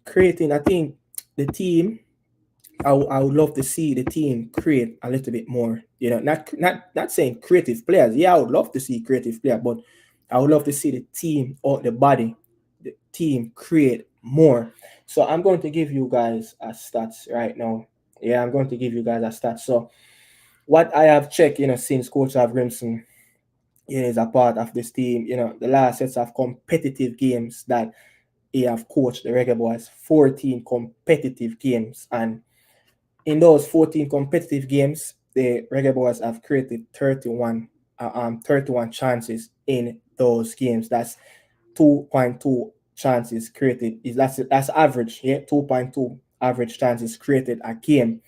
creating, I think the team, I would love to see the team create a little bit more. Not saying creative players. Yeah, I would love to see creative players, but I would love to see the team or the body, the team create more. So I'm going to give you guys a stats right now. Yeah, I'm going to give you guys a stats. So what I have checked, since Coach Al Grimson is a part of this team, the last sets of competitive games that he have coached the Reggae Boyz, 14 competitive games, and in those 14 competitive games, the Reggae Boyz have created 31 chances in those games. That's 2.2 chances created. That's average, yeah, 2.2 average chances created a game.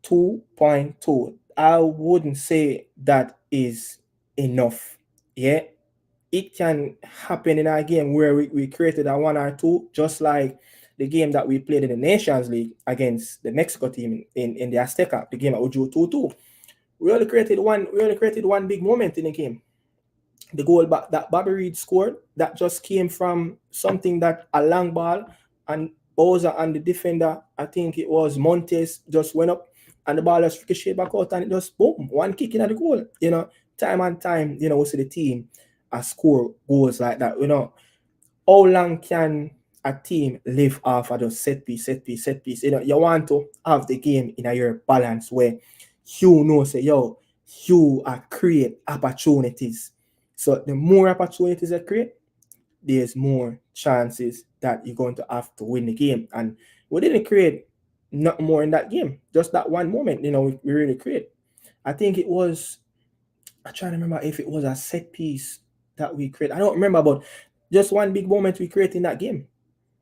2.2. I wouldn't say that is enough. Yeah, it can happen in a game where we created a 1 or 2, just like the game that we played in the Nations League against the Mexico team in the Azteca, the game that we drew 2-2. We only created one big moment in the game. The goal that Bobby Reed scored, that just came from something that a long ball, and Bowser and the defender, I think it was Montes, just went up and the ball just ricocheted back out and it just boom, one kick in the goal. Time and time, we see the team score goals like that. How long can a team live off of just set piece? You want to have the game in your balance where say, you create opportunities. So the more opportunities you create, there's more chances that you're going to have to win the game. And we didn't create not more in that game. Just that one moment, we really create. I think it was, I'm trying to remember if it was a set piece that we created. I don't remember, but just one big moment we created in that game.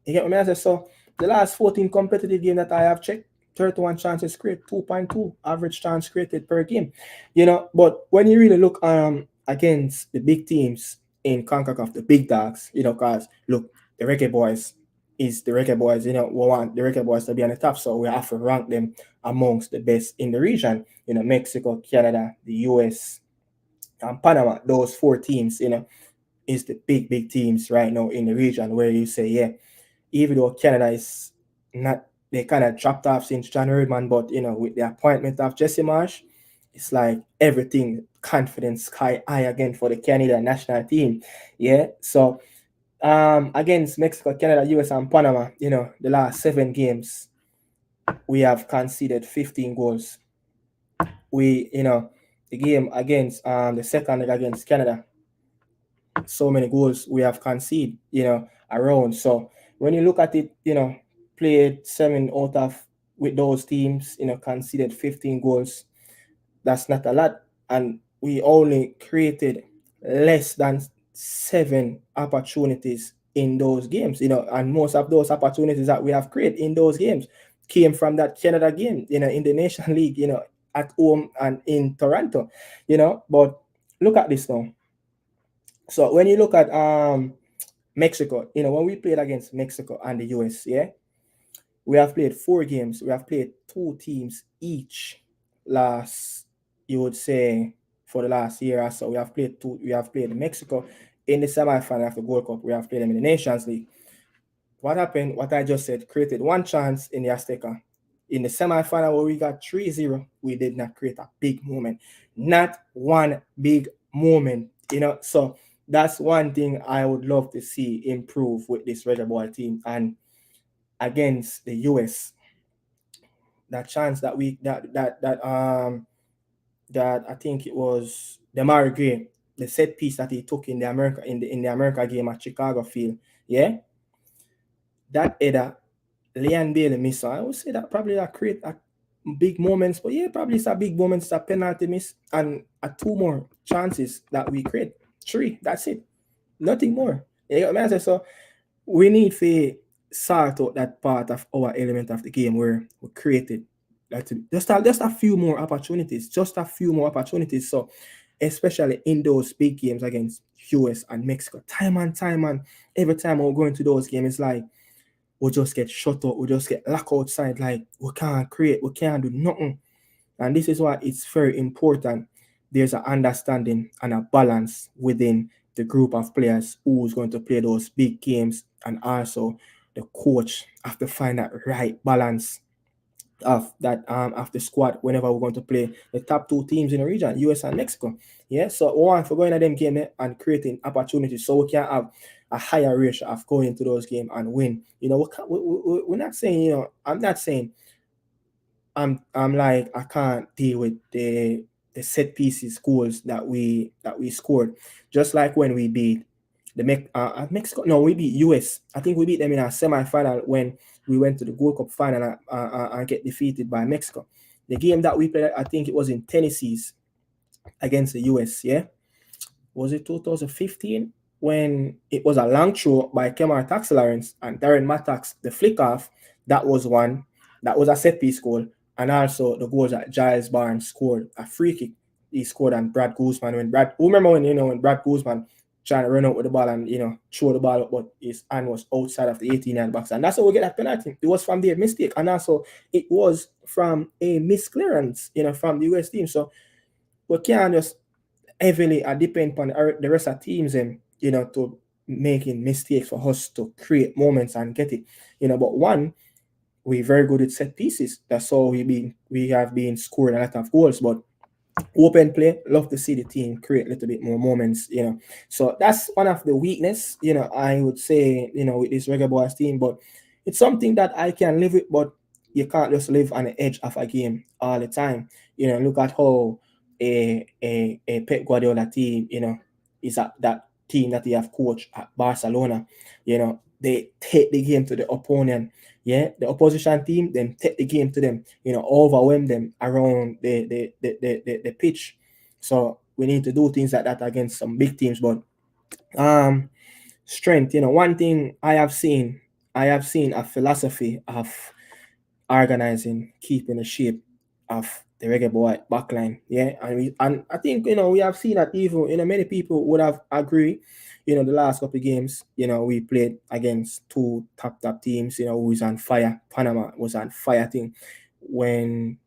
You get what I mean? So the last 14 competitive games that I have checked, 31 chances created, 2.2 average chance created per game. But when you really look against the big teams in CONCACAF, the big dogs, because look, the Reggae Boyz is the Reggae Boyz. We want the Reggae Boyz to be on the top, so we have to rank them amongst the best in the region. Mexico, Canada, the US, and Panama. Those 4 teams, is the big teams right now in the region where you say, yeah, even though Canada is not, they kind of dropped off since January, man, but with the appointment of Jesse Marsh, it's like everything, confidence sky high again for the Canada national team. Yeah, so against Mexico, Canada, US, and Panama, the last 7 games, we have conceded 15 goals. We, the game against the second leg against Canada, so many goals we have conceded, around. So when you look at it, played 7 out of with those teams, conceded 15 goals. That's not a lot. And we only created less than 7 opportunities in those games, and most of those opportunities that we have created in those games came from that Canada game, in the Nation League, at home and in Toronto, But look at this now. So when you look at Mexico, when we played against Mexico and the US, we have played 4 games. We have played 2 teams each you would say, for the last year or so. We have played Mexico in the semi-final of the World Cup. We have played them in the Nations League. What happened? What I just said, created one chance in the Azteca. In the semi-final where we got 3-0, we did not create a big moment. Not one big moment, So that's one thing I would love to see improve with this Reggae Boy team. And against the US, that chance that I think it was Demar Gray, the set piece that he took in the America game at Chicago field, that header, Leon Bailey miss. I would say that probably that create a big moments, but probably it's a big moments, a penalty miss, and 2 more chances that we create. 3, that's it, nothing more. So we need to sort out that part of our element of the game where we created just a few more opportunities, So especially in those big games against US and Mexico, time and every time we're going to those games, it's like we'll just get shut up, we'll just get locked outside, like we can't create, we can't do nothing. And this is why it's very important there's an understanding and a balance within the group of players who's going to play those big games, and also the coach have to find that right balance of that of the squad whenever we're going to play the top 2 teams in the region, US and Mexico. So we want for going at them game and creating opportunities so we can have a higher ratio of going into those games and win. We're not saying, I'm not saying I'm like I can't deal with the set pieces goals that we scored. Just like when we beat Mexico. No, we beat US. I think we beat them in our semi-final when we went to the World Cup final and get defeated by Mexico. The game that we played, I think it was in Tennessee's against the US. Was it 2015 when it was a long throw by Kemar Tax Lawrence and Darren Mattax, the flick off? That was one. That was a set piece goal. And also the goals that Giles Barnes scored, a free kick he scored on Brad Guzman. When Brad Guzman trying to run out with the ball and throw the ball up, but his hand was outside of the 18-yard box, and that's how we get that penalty. It was from their mistake, and also it was from a misclearance, from the US team. So we can't just heavily depend on the rest of teams and to making mistakes for us to create moments and get it. But one, we're very good at set pieces. That's how we have been scoring a lot of goals, but open play, love to see the team create a little bit more moments, So that's one of the weakness, I would say, with this Reggae Boys team, but it's something that I can live with, but you can't just live on the edge of a game all the time. Look at how a Pep Guardiola team, is that team that they have coached at Barcelona. They take the game to the opponent. The opposition team then take the game to them, overwhelm them around the pitch. So we need to do things like that against some big teams. But strength, one thing I have seen a philosophy of organizing, keeping the shape of the Reggae Boy backline. And I think we have seen that even many people would have agreed. The last couple of games, we played against 2 top teams, who was on fire. Panama was on fire thing. When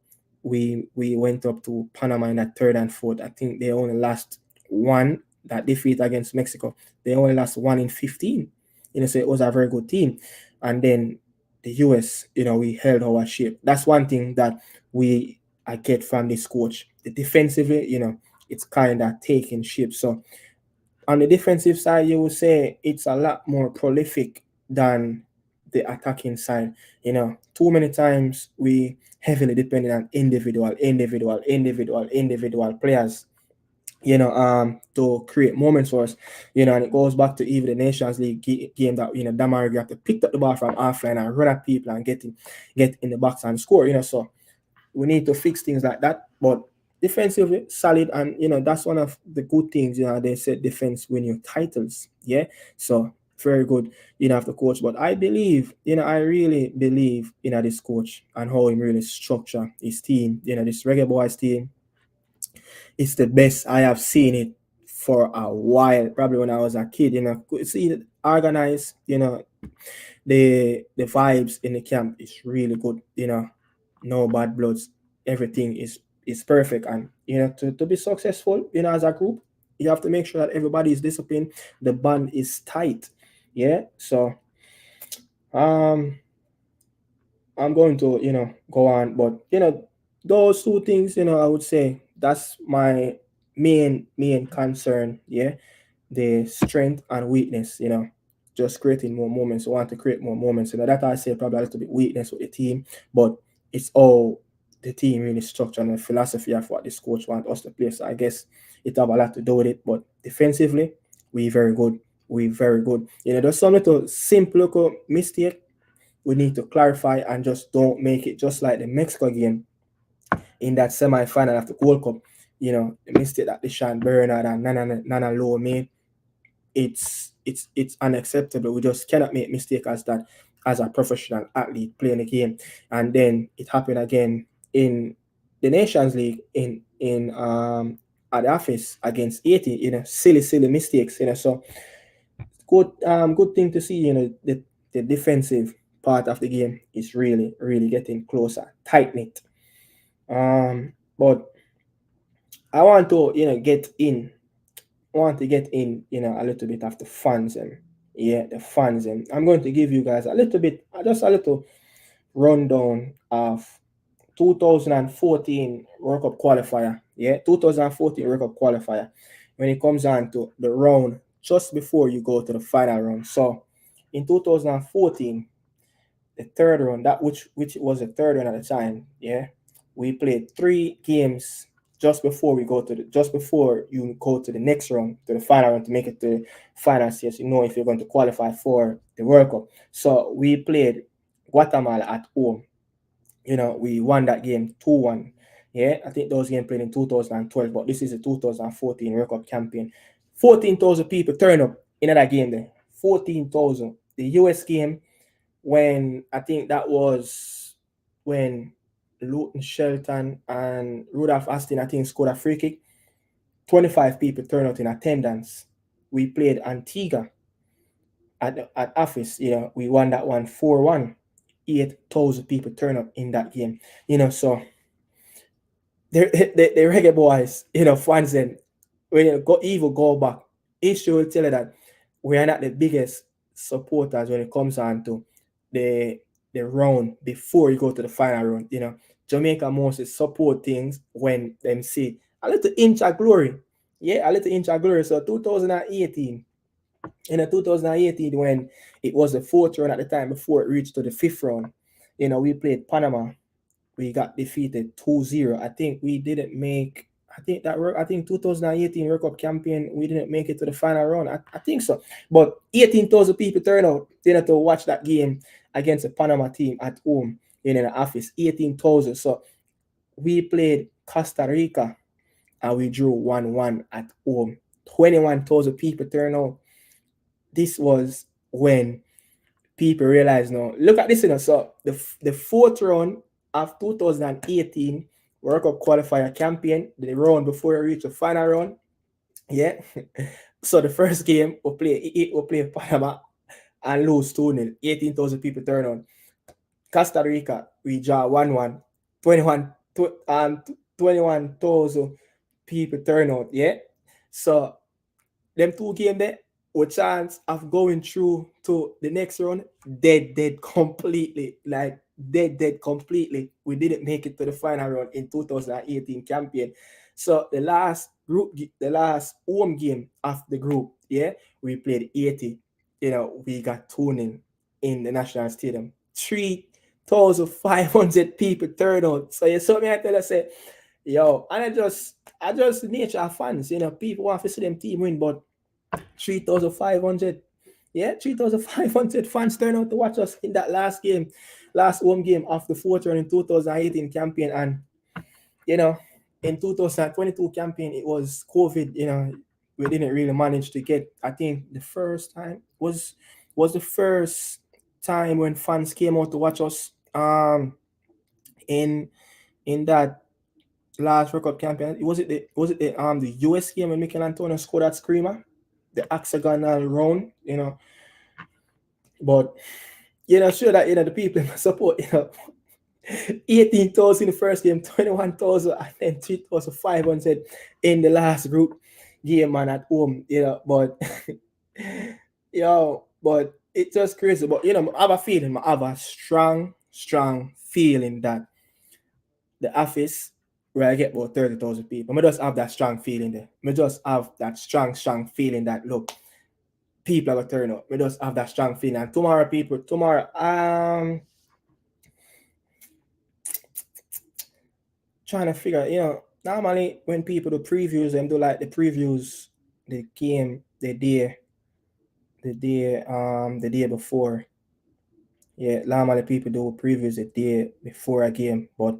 we went up to Panama in that 3rd and 4th, I think they only lost 1, that defeat against Mexico. They only lost 1 in 15. So it was a very good team. And then the US, we held our shape. That's one thing that I get from this coach. The defensively, it's kind of taking shape. So on the defensive side, you would say it's a lot more prolific than the attacking side. Too many times we heavily depending on individual players, to create moments for us, and it goes back to even the Nations League game that, Damar, you have to pick up the ball from offline and run at people and get in the box and score, So we need to fix things like that. But defensively solid, and that's one of the good things. They said defense win you titles. So very good, after coach. But I believe, I really believe in this coach and how he really structure his team. This Reggae Boyz team, it's the best I have seen it for a while. Probably when I was a kid, see it organized, the vibes in the camp is really good, no bad bloods. Everything is perfect. And to be successful, as a group, you have to make sure that everybody is disciplined, the band is tight. Yeah. So I'm going to, go on. But those two things, I would say that's my main concern. Yeah. The strength and weakness, just creating more moments. I want to create more moments. That I say probably a little bit weakness with the team, but it's all the team really structure and the philosophy of what this coach wants us to play. So I guess it have a lot to do with it. But defensively, we very good. We very good. There's some little simple little mistake we need to clarify and just don't make it just like the Mexico game in that semi-final of the World Cup. The mistake that Deshaun Bernard and Nana Lowe made. It's unacceptable. We just cannot make mistake as that as a professional athlete playing the game. And then it happened again in the Nations League in at the office against Haiti. Silly mistakes. So good thing to see. The defensive part of the game is really getting closer, tight knit. But I want to get in a little bit of the fans and the fans, and I'm going to give you guys a little rundown of 2014 World Cup qualifier. 2014 World Cup qualifier when it comes on to the round just before you go to the final round. So in 2014, the third round, that which was the third round at the time, we played 3 games just before you go to the next round, to the final round, to make it to the final stage, if you're going to qualify for the World Cup. So we played Guatemala at home. We won that game 2-1. I think those games played in 2012, but this is a 2014 World Cup campaign. 14,000 people turn up in that game there. 14,000. The US game, when I think that was when Luton Shelton and Rudolph Astin, I think, scored a free kick. 25 people turned out in attendance. We played Antigua at office. We won that one 4-1. 8,000 people turned up in that game. So the Reggae Boyz, fans then, when you go back, history will tell you that we are not the biggest supporters when it comes on to the round before you go to the final round. Jamaica mostly support things when them see a little inch of glory. A little inch of glory. So 2018, when it was the 4th round at the time before it reached to the 5th round, we played Panama. We got defeated 2-0. I think we didn't make, I think 2018 World Cup campaign, we didn't make it to the final round. I think so. But 18,000 people turned out, to watch that game against the Panama team at home in the office. 18,000. So we played Costa Rica and we drew 1-1 at home. 21,000 people turned out. This was when people realized, look at this, so the 4th round of 2018 World Cup qualifier campaign, the round before we reach the final round, so the first game we play Panama and lose 2-0. 18,000 people turn on. Costa Rica, we draw 1-1. 21,000 people turn out. So them 2 games there, with chance of going through to the next round, dead completely. Like dead completely. We didn't make it to the final round in 2018 campaign. So the last home game of the group, we played 80. We got 2-0 in the National Stadium. 3,500 people turned out. So you saw me, I tell you, say, and I just nature of fans, people want to see them team win, but 3,500 3,500 fans turned out to watch us in that last home game of the 4th round in 2018 campaign. And in 2022 campaign, it was COVID, we didn't really manage to get. I think the first time was the first time when fans came out to watch us in that last World Cup campaign. Was it the US game when Mikel Antonio scored that screamer, the hexagonal round, but sure that the people in support 18,000 in the first game, 21,000, and then 3,500 in the last group game, man, at home, but but it's just crazy. But I have a feeling, I have a strong feeling that the office where I get about 30,000 people, I just have that strong feeling there. I just have that strong feeling that look, people are gonna turn up. I just have that strong feeling. And tomorrow, trying to figure, normally when people do previews, them do like the previews, the game, the day before. Yeah, normally people do previews the day before a game, but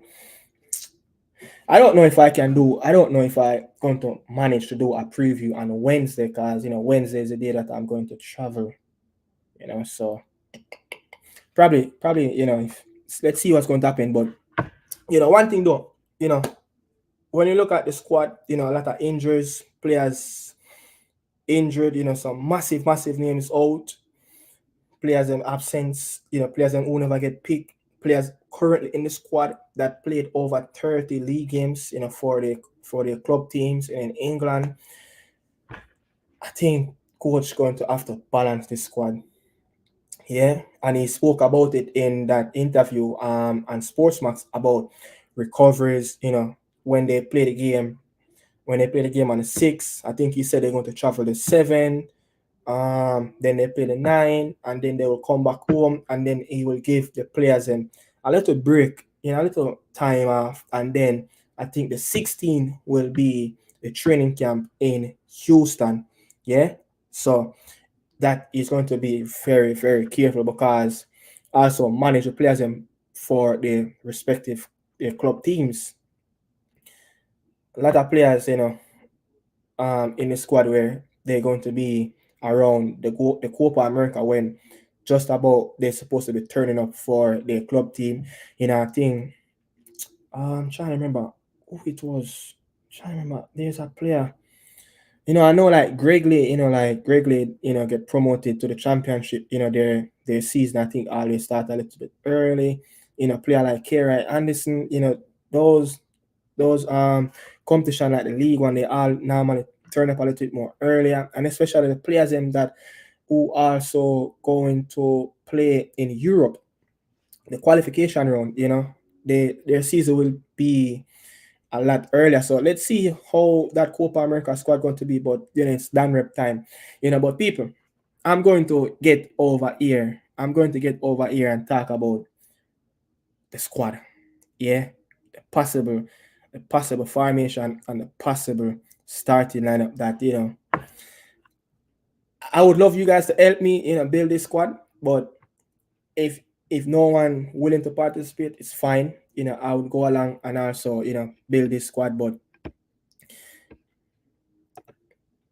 I don't know if I going to manage to do a preview on Wednesday, because Wednesday is the day that I'm going to travel. So probably, let's see what's going to happen. But one thing though, when you look at the squad, a lot of injuries, players injured, some massive names out, players in absence, players who never get picked, players currently in the squad that played over 30 league games, for the club teams in England. I think coach going to have to balance the squad. Yeah, and he spoke about it in that interview on Sportsmax about recoveries, when they play the game. When they play the game on the 6th, I think he said they're going to travel the 7th. Then they play the 9, and then they will come back home, and then he will give the players a little break, a little time off, and then I think the 16th will be the training camp in Houston. Yeah, so that is going to be very, very careful, because also manage the players for the respective club teams. A lot of players, in the squad where they're going to be around the Copa America, when just about they're supposed to be turning up for their club team. I think I'm trying to remember who it was. There's a player. I know like Gregley, get promoted to the championship. Their season I think always start a little bit early. Player like Kara Anderson. Those competition like the league one, they all normally turn up a little bit more earlier, and especially the players that who also going to play in Europe, the qualification round, their season will be a lot earlier. So let's see how that Copa America squad going to be. But it's done rep time. But people, I'm going to get over here. And talk about the squad. Yeah, the possible formation and the possible starting lineup that I would love you guys to help me build this squad. But if no one willing to participate, it's fine. I would go along and also build this squad. But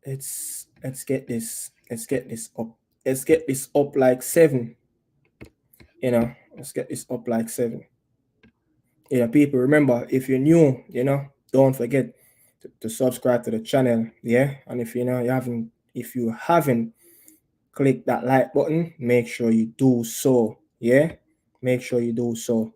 let's get this up. Let's get this up like 7. Let's get this up like 7. People, remember, if you're new, don't forget to subscribe to the channel. Yeah, and if you haven't clicked that like button, make sure you do so. Yeah, make sure you do so.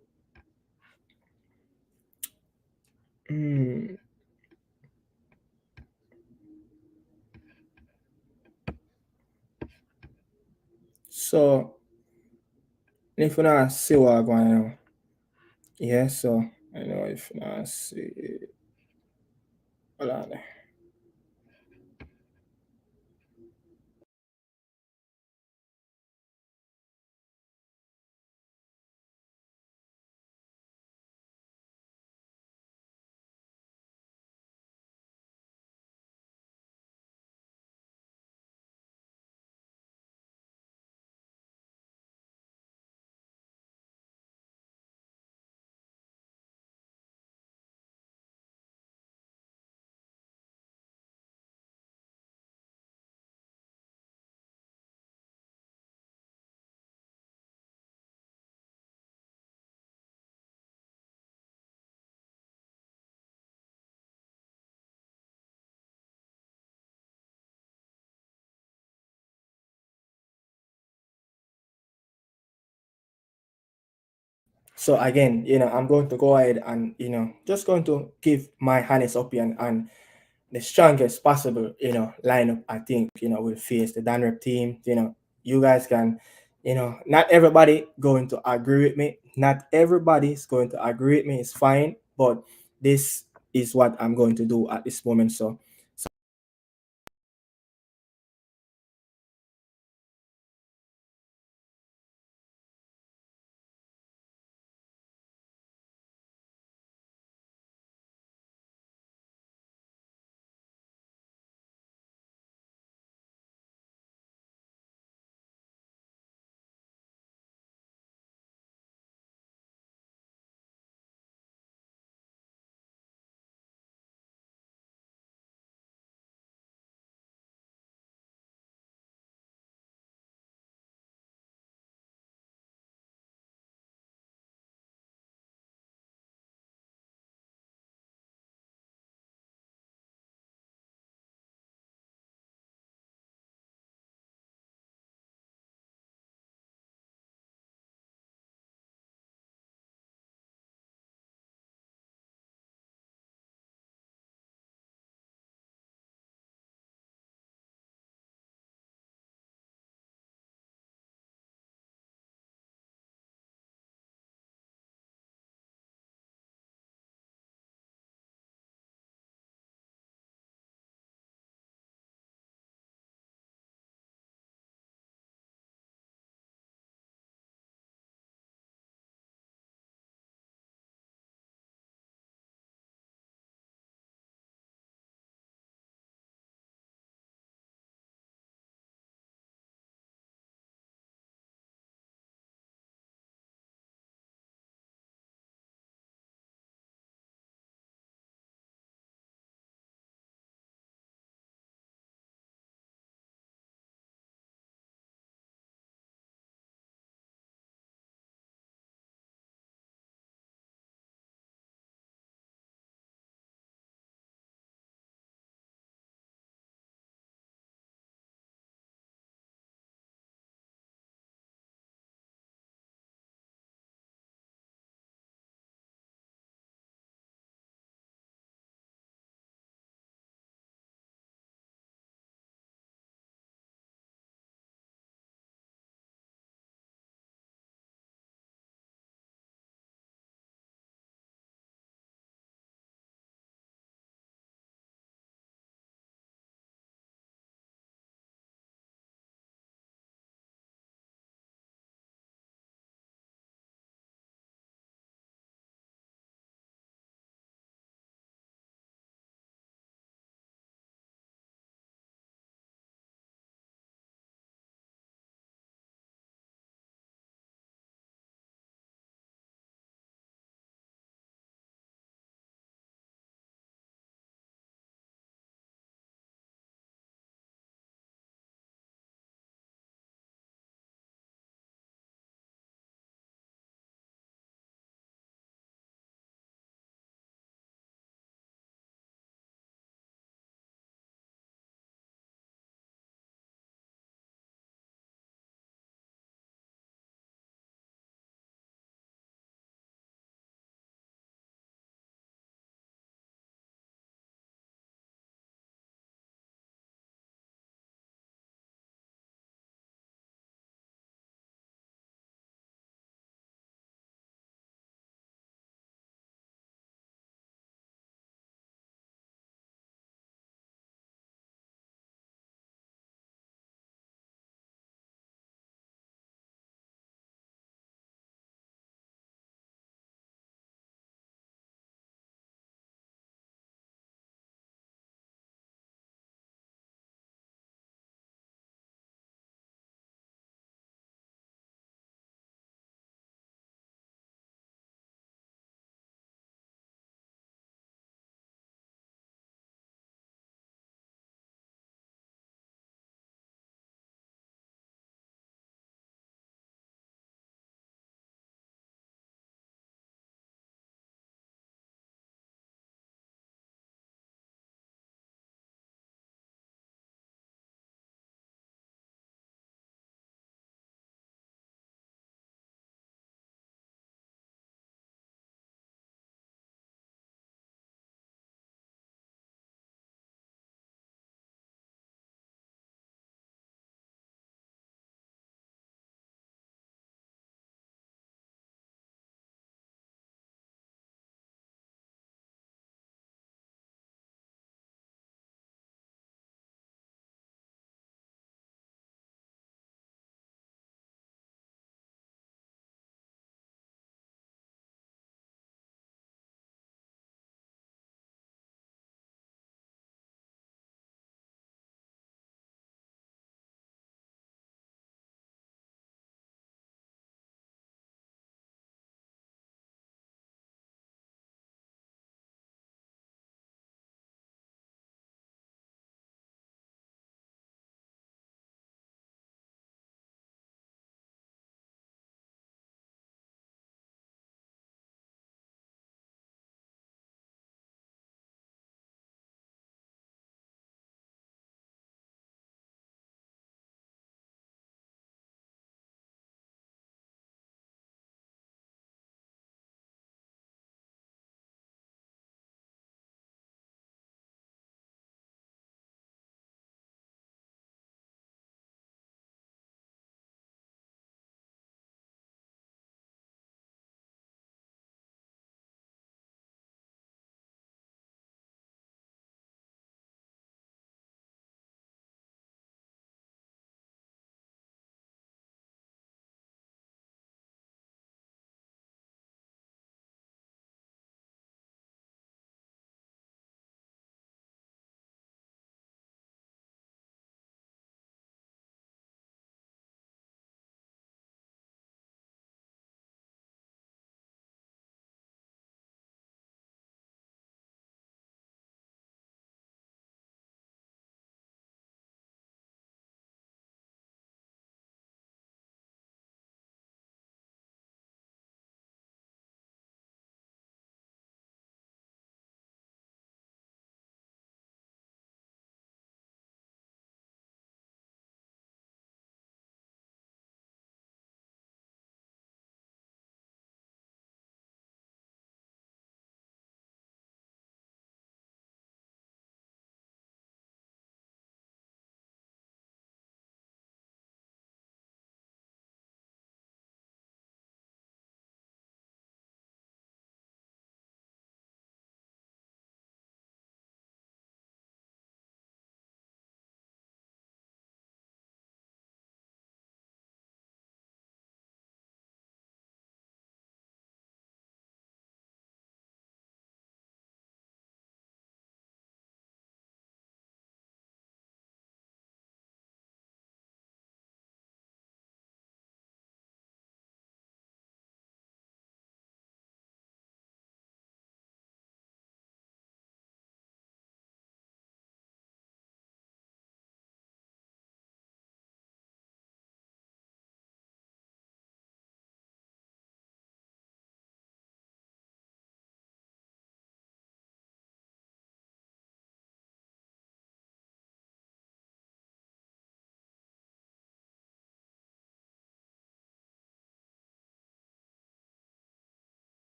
So if you not see what I'm going on, yeah. So I know if you not see, hold on. So again, I'm going to go ahead and just going to give my honest opinion and the strongest possible lineup. I think will face the Danrep team. You guys can, not everybody going to agree with me. Not everybody's going to agree with me. It's fine, but this is what I'm going to do at this moment. So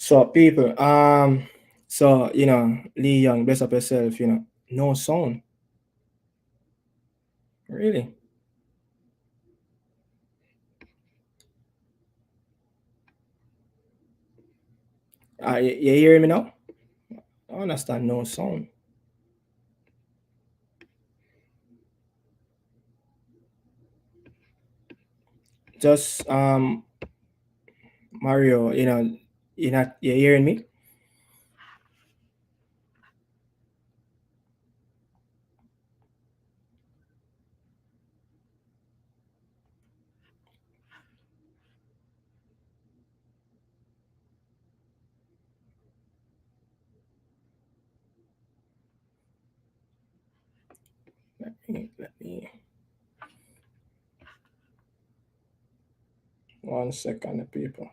So people, so Lee Young, bless up yourself, no sound. Really? You hear me now? I understand no sound. Just Mario, you hearing me? Let me 1 second, people.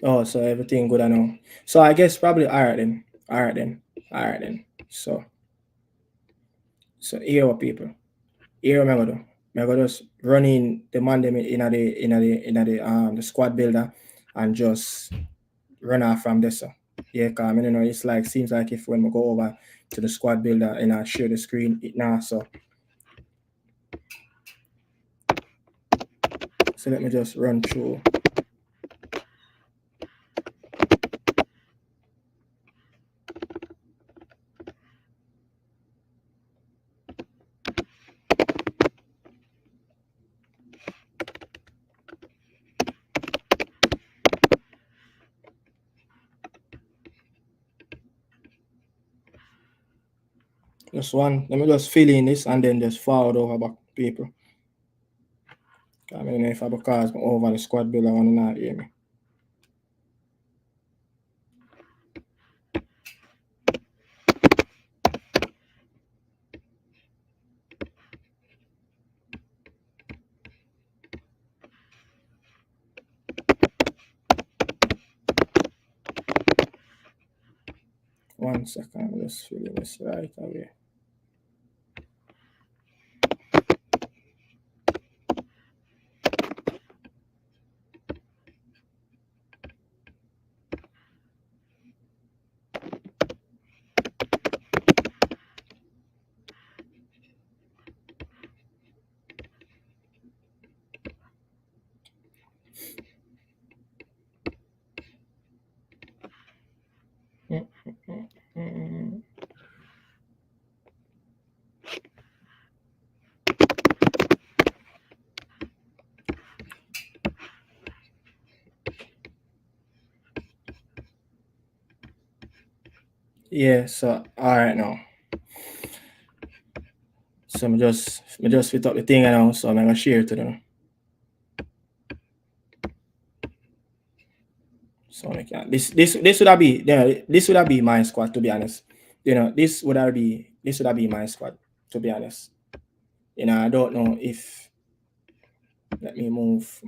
Oh, so everything good I know. So I guess probably all right then. So here what people. Here remember though. I'm gonna just run in the man them in the squad builder and just run off from this. Yeah, cause it's like seems like if when we go over to the squad builder and I share the screen it now. So let me just run through. Just one. Let me just fill in this and then just forward over back people. I mean, if I because over the squad builder, I want to not hear me. One second, I'm just filling this right away. Yeah, so all right now. So I just fit up the thing now, so I'm gonna share it to them. So I can this would have be this would have be my squad, to be honest. This would have be my squad, to be honest. I don't know if let me move.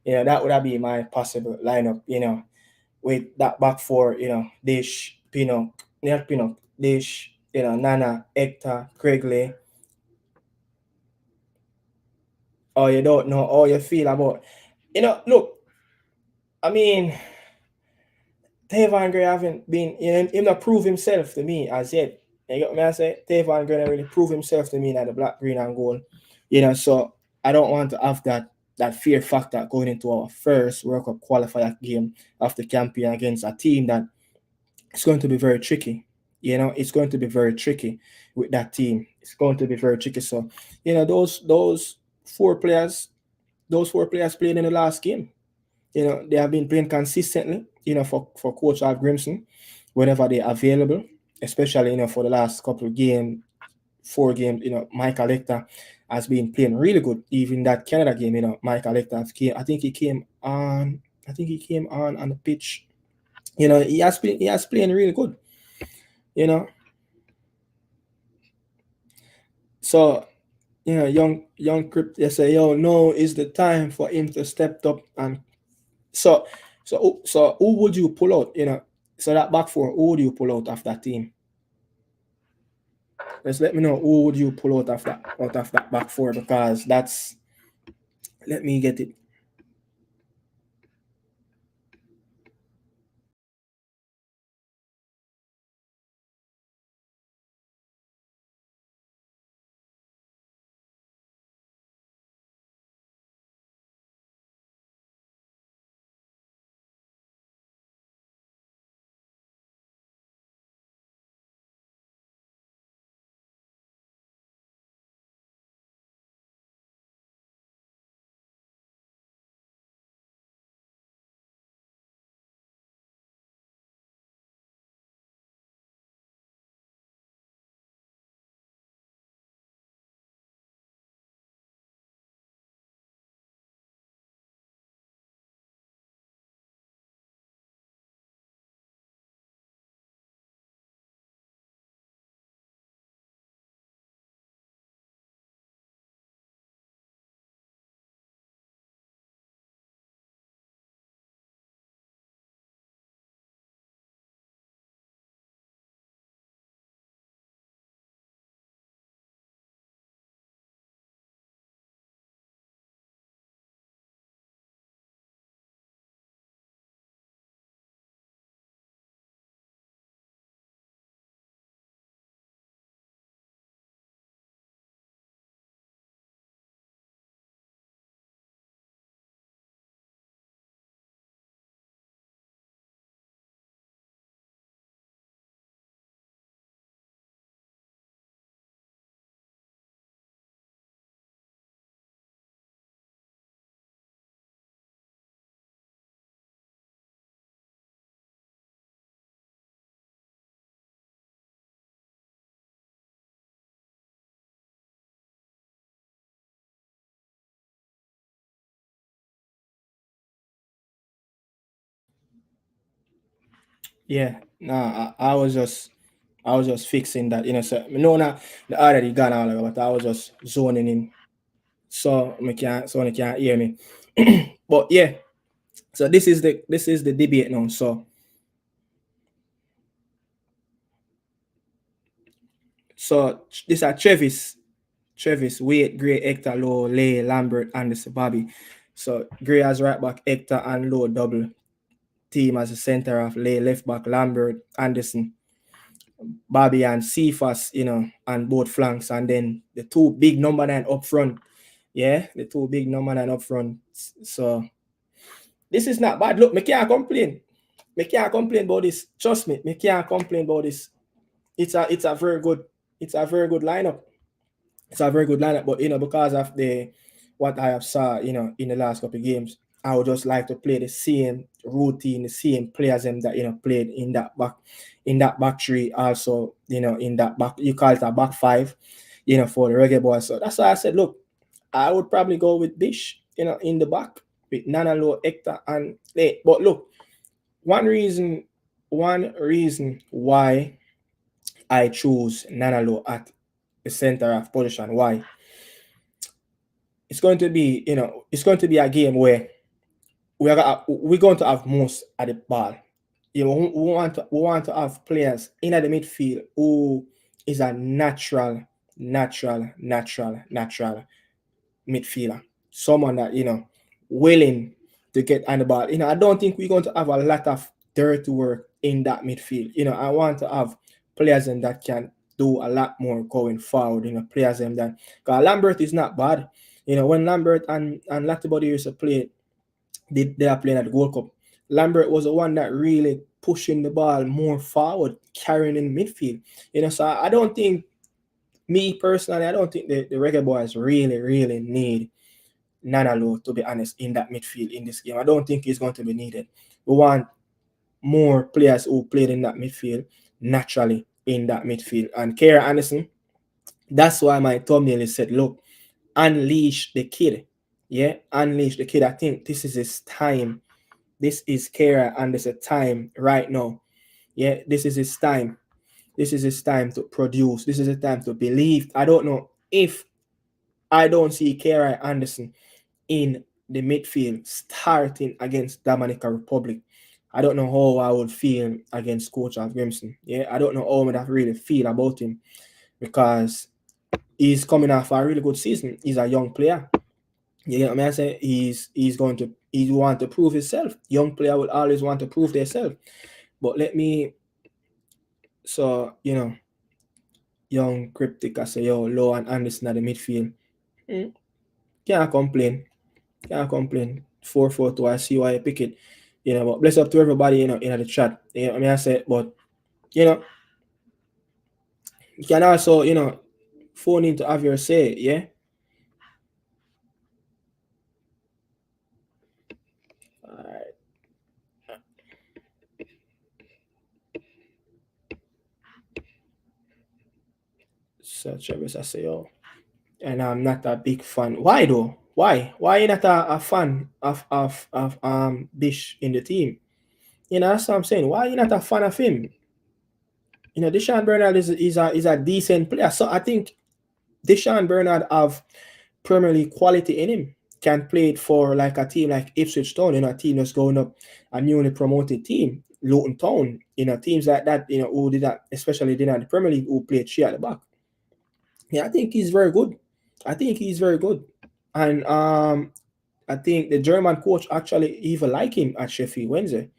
That would have be my possible lineup, with that back four, Dish, Dish, Nana, Hector, Craigley. Oh, you don't know how you feel about, look, I mean, Tavon Gray haven't been, him not prove himself to me as yet. You get me? I say Tavon Gray really prove himself to me in the black, green, and gold. So I don't want to have that fear factor going into our first World Cup qualifier game of the campaign against a team that it's going to be very tricky. It's going to be very tricky with that team. It's going to be very tricky. So, those four players played in the last game. They have been playing consistently, for Coach Al Grimson, whenever they're available, especially, for the last couple of games, 4 games, Michael Hector has been playing really good. Even that Canada game, Michael Hector I think he came on the pitch. He has playing really good. So, young Crypt, they say, no, is the time for him to step up. And so who would you pull out? So that back four, who would you pull out of that team? Just let me know who would you pull out of that back four, because that's, let me get it. Yeah, nah, I was just fixing that, so no, the already gone all, but I was just zoning in, so I can't hear me. But yeah, so this is the debate now. So these are Travis, Wade, Gray, Hector, Low, Lay, Lambert, Anderson, Bobby. So Gray as right back, Hector and Low double team as a center half, Lay left back, Lambert, Anderson, Bobby and Cephas, on both flanks, and then the 2 big number 9 up front. Yeah, the 2 big number 9 up front. So this is not bad. Look, me can't complain. Me can't complain about this. Trust me, me can't complain about this. It's a very good lineup. It's a very good lineup, but because of what I have saw, in the last couple of games, I would just like to play the same routine, the same players that played in that back three, also, in that back, you call it a back 5, for the Reggae Boyz. So that's why I said, look, I would probably go with Bish, in the back with Nanalo, Hector, and Lay. But look, one reason why I choose Nanalo at the center of position. Why? It's going to be, a game where we're going to have most at the ball. We want to have players in the midfield who is a natural midfielder. Someone that, willing to get on the ball. I don't think we're going to have a lot of dirty work in that midfield. I want to have players that can do a lot more going forward. Players that, because Lambert is not bad. When Lambert and Latibody used to play, they are playing at the Gold Cup. Lambert was the one that really pushing the ball more forward, carrying in midfield. So I don't think, me personally, I don't think the Reggae Boys really need Nanalo, to be honest, in that midfield in this game. I don't think he's going to be needed. We want more players who played in that midfield naturally in that midfield. And Kara Anderson, that's why my thumbnail is said, look, unleash the kid. Yeah, unleash the kid. I think this is his time. This is Kara Anderson's time right now. Yeah, this is his time. This is his time to produce. This is his time to believe. I don't know if I don't see Kara Anderson in the midfield starting against Dominican Republic. I don't know how I would feel against Coach of Grimson. Yeah, I don't know how I would really feel about him, because he's coming off a really good season. He's a young player. You get what I say? He want to prove himself. Young player will always want to prove themselves. But young Cryptic, I say, Low and Anderson at the midfield. Can't complain. 4-4-2. I see why I pick it. But bless up to everybody, in the chat. I say, but you can also, phone in to have your say, yeah. All right. So Travis, I say, and I'm not a big fan. Why though? Why you not a fan of Bish in the team? That's what I'm saying. Why you not a fan of him? Deshaun Bernard is a decent player. So I think Deshaun Bernard have Premier League quality in him. Can play it for like a team like Ipswich Town, a team that's going up, a newly promoted team, Luton Town, teams like that, who did that, especially did the Premier League, who played 3 at the back. Yeah, I think he's very good. And I think the German coach actually even like him at Sheffield Wednesday.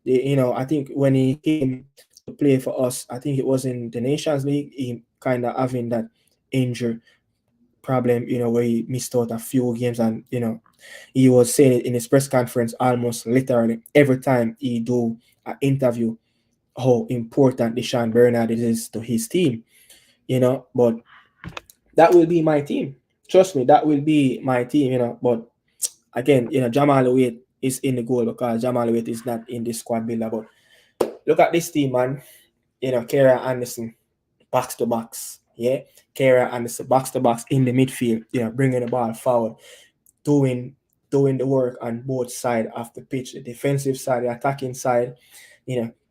I think when he came to play for us, I think it was in the Nations League, he kind of having that injury problem, where he missed out a few games, and he was saying it in his press conference almost literally every time he do an interview, how important Deshaun Bernard is to his team. But that will be my team. Trust me, that will be my team. But again, Jamal Wade is in the goal, because Jamal Wade is not in the squad builder. But look at this team, man. Kara Anderson, box to box. Yeah, Kara Anderson, box to box in the midfield. Bringing the ball forward, doing the work on both sides of the pitch, the defensive side, the attacking side.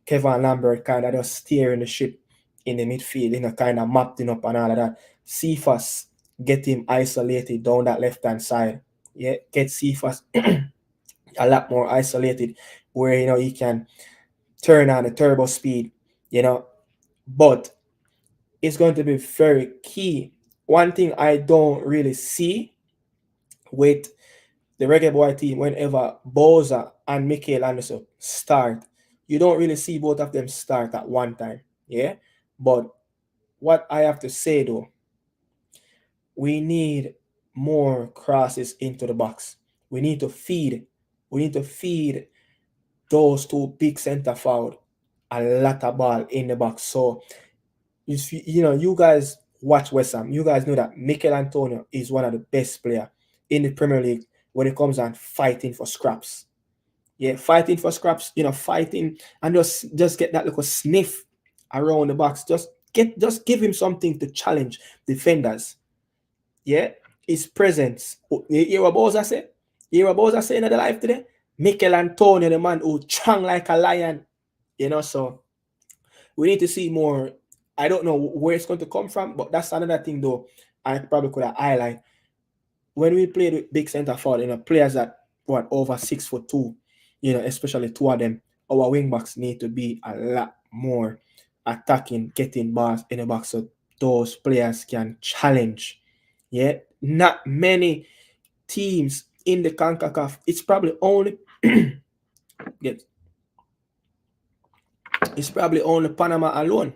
Kevin Lambert kind of just steering the ship in the midfield. Kind of mapping up and all of that. Cephas, get him isolated down that left hand side. Yeah, get Cephas a lot more isolated, where he can turn on the turbo speed. But it's going to be very key. One thing I don't really see with the Reggae Boy team, whenever Boza and Michael Anderson start, you don't really see both of them start at one time. Yeah. But what I have to say though, we need more crosses into the box. We need to feed those two big center forward a lot of ball in the box. So you guys watch West Ham. You guys know that Mikel Antonio is one of the best players in the Premier League when it comes on fighting for scraps. Yeah, fighting for scraps, fighting and just get that little sniff around the box. Just give him something to challenge defenders. Yeah, his presence. You hear what Boza say? You hear what Boza say in the live today? Mikel Antonio, the man who chung like a lion. So we need to see more. I don't know where it's going to come from, but that's another thing though I probably could have highlighted. When we played with big center forward, players that over 6'2", especially 2 of them, our wing backs need to be a lot more attacking, getting balls in the box, so those players can challenge. Yeah, not many teams in the CONCACAF. It's probably only it's probably only Panama alone.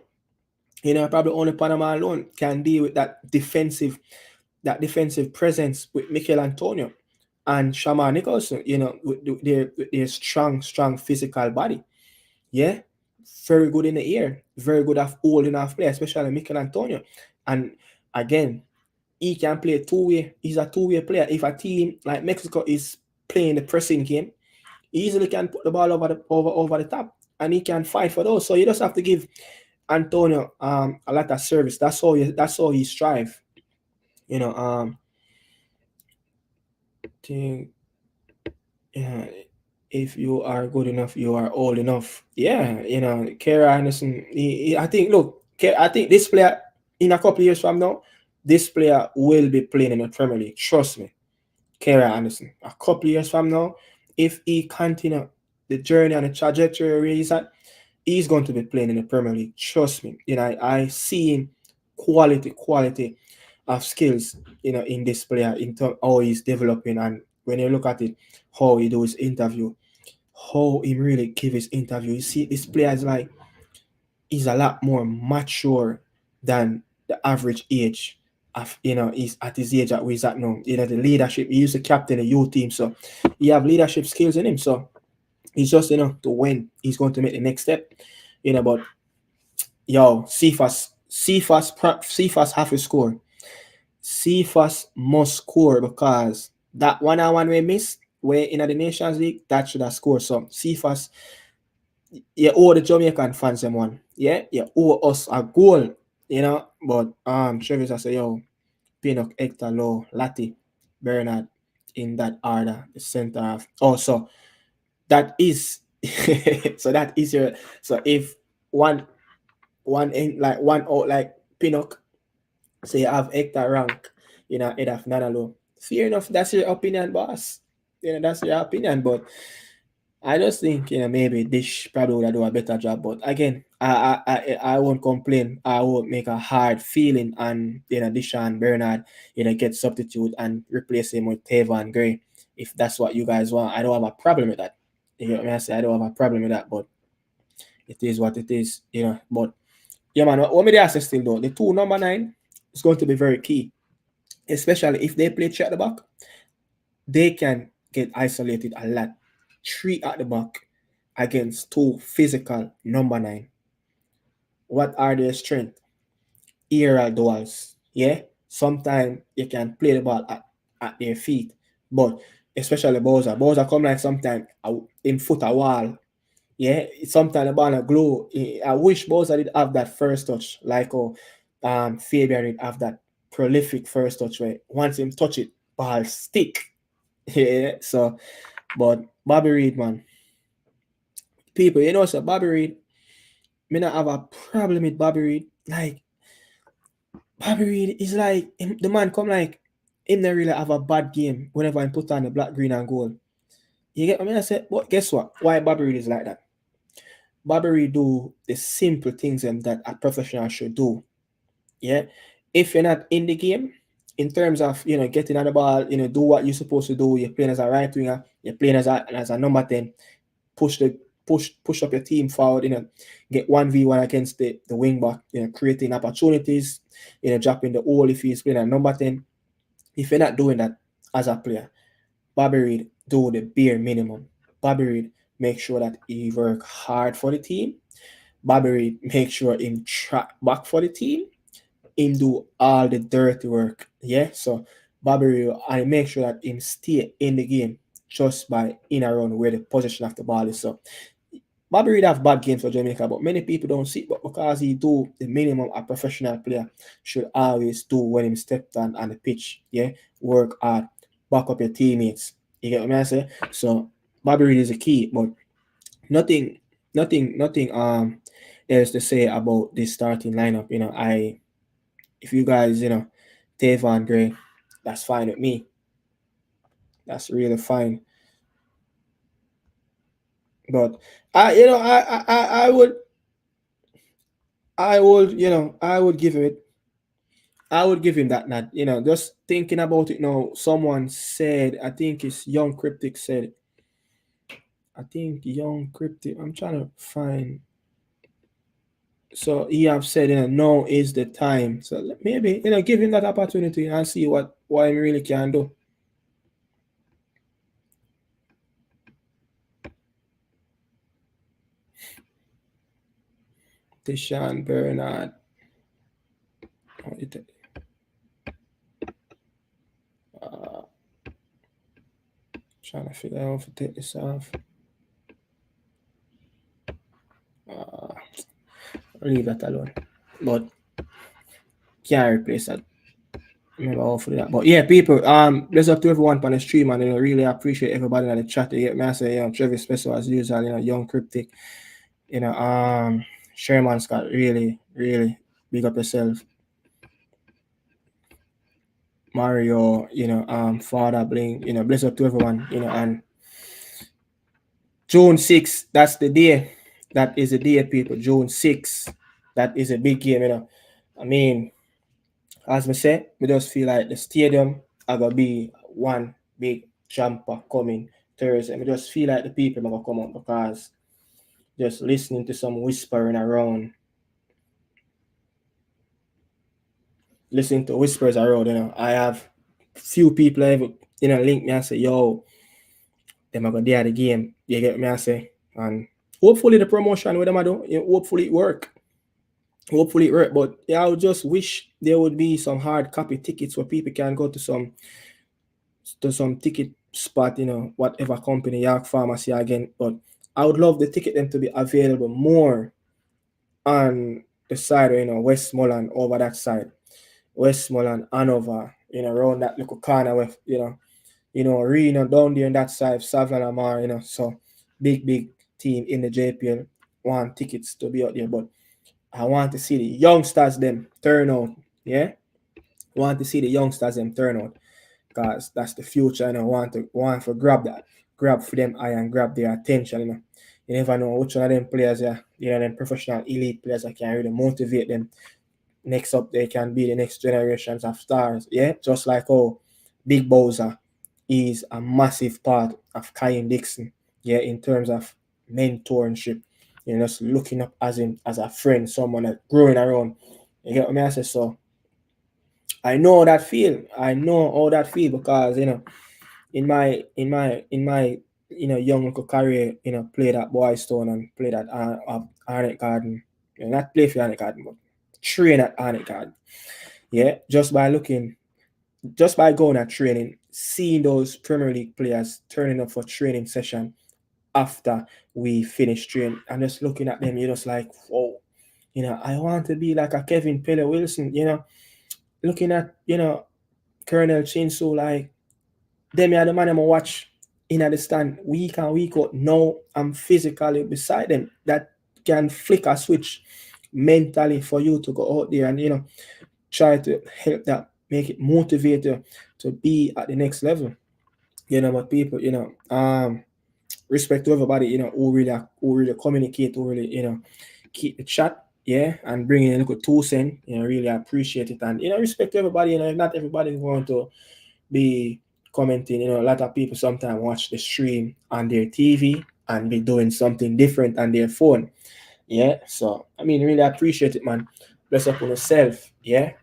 Probably only Panama alone can deal with that defensive presence with Mikel Antonio and Shaman Nicholson, with their strong physical body. Yeah. Very good in the air, very good at holding off play, especially Mikel Antonio. And again, he can play two-way. He's a two-way player. If a team like Mexico is playing the pressing game, he easily can put the ball over the top, and he can fight for those. So you just have to give Antonio a lot of service. That's how he strive. Think, if you are good enough, you are old enough. Yeah, Kara Anderson. I think. Look, I think this player in a couple of years from now, this player will be playing in the Premier League. Trust me, Kara Anderson. A couple of years from now, if he continue the journey and the trajectory where he's at, he's going to be playing in the Premier League. Trust me. I see him quality of skills, in this player, in terms how he's developing. And when you look at it, how he do his interview, how he really give his interview, you see this player is like, he's a lot more mature than the average age of, he's at his age at where he's at now. The leadership, he used to captain a youth team, so he have leadership skills in him. So he's just, to when he's going to make the next step, but Cephas have to score. Cephas must score, because that 1-on-1 we missed, where in the Nations League, that should have scored. So Cephas, you owe the Jamaican fans them one. Yeah, you owe us a goal, But Travis I say, Pinnock, Hector, Low, Latti, Bernard in that order, the center half. Also, that is so that is your, so if one in like one out like Pinnock, so you have Hector rank, head of Nanalo. Fair enough, that's your opinion, boss. That's your opinion, but I just think maybe Dish probably would have done a better job. But again, I won't complain. I won't make a hard feeling, and Dish and Bernard get substitute and replace him with Teva and Gray. If that's what you guys want, I don't have a problem with that. You know what I say? I don't have a problem with that, but it is what it is, But yeah, man, what me they say still though, the 2 number 9 is going to be very key, especially if they play 3 at the back. They can get isolated a lot. 3 at the back against 2 physical number 9. What are their strengths? Aerial duels. Yeah, sometimes you can play the ball at their feet, but especially Boyz come like sometimes in foot a wall. Yeah, sometimes the ball a glow. I wish Boyz did have that first touch, like Fabian did have that prolific first touch where once him touch it, ball stick. Yeah, so but Bobby Reid, man, people, so Bobby Reid, me not have a problem with Bobby Reid. Like Bobby Reid is like the man come like him not really have a bad game whenever I put on the black, green, and gold. You get what I said? But guess what? Why Bobby Reid is like that? Bobby Reid do the simple things that a professional should do. Yeah. If you're not in the game, in terms of getting on the ball, do what you're supposed to do. You're playing as a right winger, you're playing as a number 10, push up your team forward, get 1v1 against the wing back, creating opportunities, dropping the hole if he's playing at number 10. If you're not doing that as a player, Bobby Reid do the bare minimum. Bobby Reid make sure that he work hard for the team. Bobby Reid make sure him track back for the team. Him do all the dirty work. Yeah, so Bobby Reid, I make sure that him stay in the game just by in around where the position of the ball is. So Bobby Reid have bad games for Jamaica, but many people don't see it. But because he do the minimum a professional player should always do when he stepped on the pitch. Yeah, work hard, back up your teammates. You get what I say? So Bobby Reid is a key, but nothing else to say about this starting lineup. If you guys, Tavon Gray, that's fine with me. That's really fine. But I would give him it. I would give him that nod. Just thinking about it now, someone said, I think it's Young Cryptic said, I'm trying to find So he have said, now is the time. So maybe, give him that opportunity and see what he really can do. Deshaun Bernard. Trying to figure out how to take this off. Leave that alone. But can't replace that. Remember how to do that. But yeah, people, bless up to everyone on the stream, and really appreciate everybody in the chat. You get me? I say, Travis Special as usual, Young Cryptic, Sherman Scott, really, really big up yourself. Mario, Father Bling, bless up to everyone, and June 6th, that's the day. That is the day, people. June 6th. That is a big game, I mean, as I said, we just feel like the stadium are gonna be one big jumper coming Thursday. I just feel like the people are gonna come up because just listening to some whispering around. Listening to whispers around, I have few people ever, link me and say, yo, them are gonna be at the game. You get me? I say, and hopefully the promotion with them I do, hopefully it work. But I would just wish there would be some hard copy tickets where people can go to some ticket spot, whatever company, York Pharmacy again. But I would love the ticket them to be available more on the side, Westmoreland over that side. Westmoreland, Hanover, around that little corner with, Reno down there on that side, Savannah Lamar, so big team in the JPL want tickets to be out there. But I want to see the youngsters them turn out. Yeah. Want to see the youngsters them turn out. Because that's the future, and I want to grab for them eye and grab their attention. You never know which one of them players, them professional elite players that can really motivate them. Next up, they can be the next generations of stars. Yeah, just like Big Bowser is a massive part of Kyan Dixon. Yeah, in terms of mentorship, just looking up as a friend, someone that's growing around. You get what I say? So I know how that feel. Because in my young little career, played at Boyz and played at Arnett Garden. Not play for Arnett Garden, but train at Arnett Garden. Yeah, just by going at training, seeing those Premier League players turning up for training session after we finish training, and just looking at them, you're just like, whoa, I want to be like a Kevin Pele Wilson, looking at, Colonel Chinsu, like, them are the man I'm watch in the stand week and week out. Now I'm physically beside them. That can flick a switch mentally for you to go out there and, try to help that, make it motivate you to be at the next level. But people, respect to everybody, who really communicate, who really, keep the chat, and bring in a little 2 cents, really appreciate it. And, respect to everybody, not everybody is going to be commenting, a lot of people sometimes watch the stream on their TV and be doing something different on their phone. Yeah, so, really appreciate it, man. Bless up on yourself,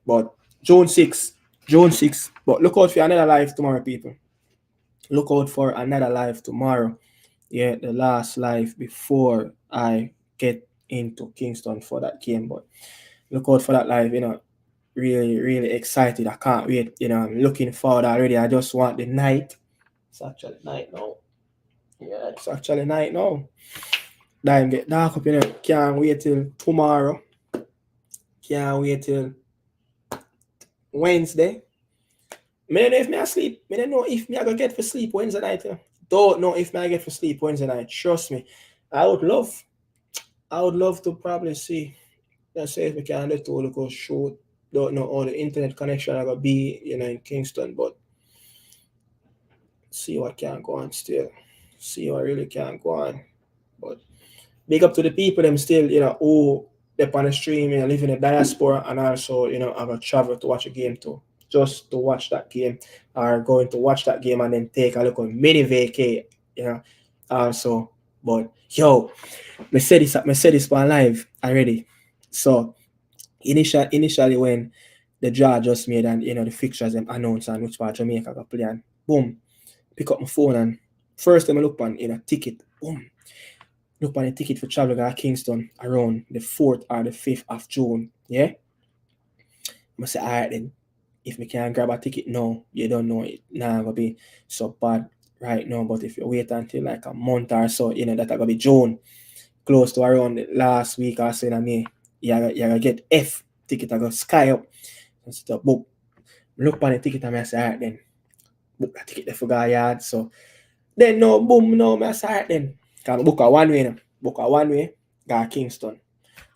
but June 6th, but look out for another live tomorrow, people. Look out for another live tomorrow. Yeah, the last live before I get into Kingston for that game. But look out for that live, really, really excited. I can't wait. I'm looking forward already. I just want the night. It's actually night now. Yeah, it's actually night now. Time get dark up, Can't wait till tomorrow. Can't wait till Wednesday. I don't know if I sleep. I don't know if I go get for sleep Wednesday night. Don't know if I get for sleep Wednesday night. Trust me. I would love to probably see. Let's say if we can do to look shoot. Don't know how the internet connection are gonna be, in Kingston, but see what can go on still. See what really can go on. But big up to the people them still, who they're on the stream, live in the diaspora, and also, I'm gonna travel to watch a game too. Just to watch that game, or going to watch that game and then take a little mini vacay, also. But yo, I said this for live already. So initially when the draw just made and the fixtures them announced and which part Jamaica got play and boom, pick up my phone and first time I look on ticket, boom. Look on the ticket for travel to Kingston around the 4th or the 5th of June. Yeah. I say, all right then. If we can grab a ticket now, you don't know it. Nah, gonna be so bad right now. But if you wait until like a month or so, that gonna be June, close to around the last week or so in May, you're gonna get F ticket. I go sky up. So book. Look on the ticket and I say, all right then. Book the ticket there for guy yard. So then no boom, no, I say, all right then. Can book a one way now. Book a one way, go Kingston.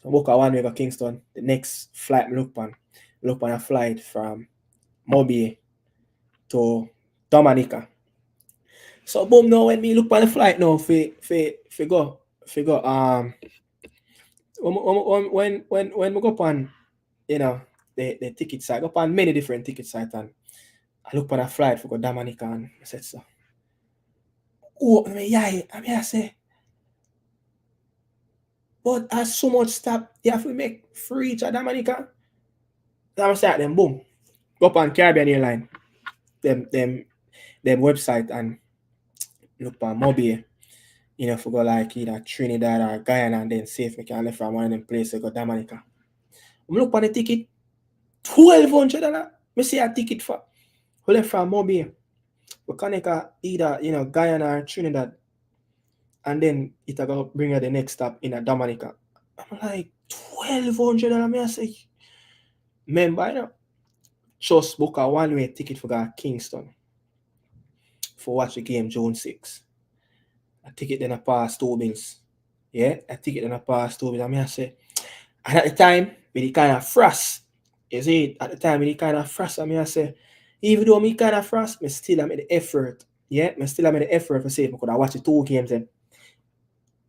So book a one way go Kingston. The next flight look on a flight from Mobile to Dominica. So boom now when me look on the flight now for go when we go on the ticket site, go on many different ticket sites and I look on a flight for go Dominica and I said so. Oh I say but as so much stop you have to make free to Dominica. I say them boom. Go on Caribbean airline. Them website and look on Mobile, for go like either Trinidad or Guyana and then see if we can left from one of them places to go Dominica. Look on the ticket, $1,200. Me see a ticket for we left from Mobile. We connect either Guyana or Trinidad, and then it go bring her the next stop in a Dominica. I'm like $1,200. Me I say, remember, just book a one-way ticket for go Kingston for watch the game June 6. A ticket then a pass 2 bills. Yeah, a ticket then a pass 2 bills. I mean, I say, and at the time, with the kind of frost, you see, at the time, with the kind of frost, I mean, I say, even though me kind of frost, me still made the effort. Yeah, me still made the effort to say, because I watch the 2 games in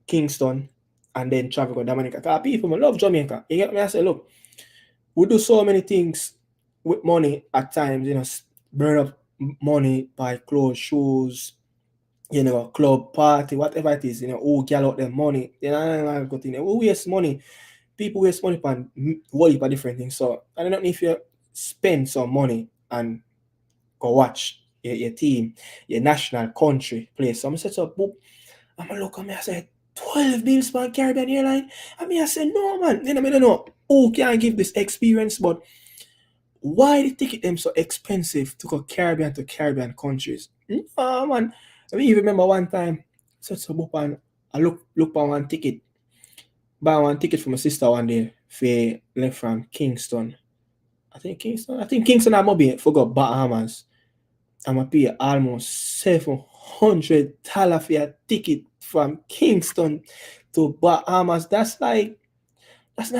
Kingston and then travel to Dominica. Because people love Jamaica. You get me? I say, look, we do so many things with money at times, burn up money, buy clothes, shoes, club party, whatever it is, who get out their money, we waste money. People waste money on worry about different things. So I don't know if you spend some money and go watch your team, your national country play. So I'm set up, boop. I'm gonna look at me, I say, 12 bills per Caribbean airline. I say, no man, I don't know who can give this experience, but why the ticket them so expensive to go Caribbean to Caribbean countries? No man. I even remember one time, I look on one ticket, buy one ticket for my sister one day for left from Kingston. I think Kingston and Mobile forgot Bahamas. I'm gonna pay almost $700 for a ticket from Kingston to Bahamas. That's not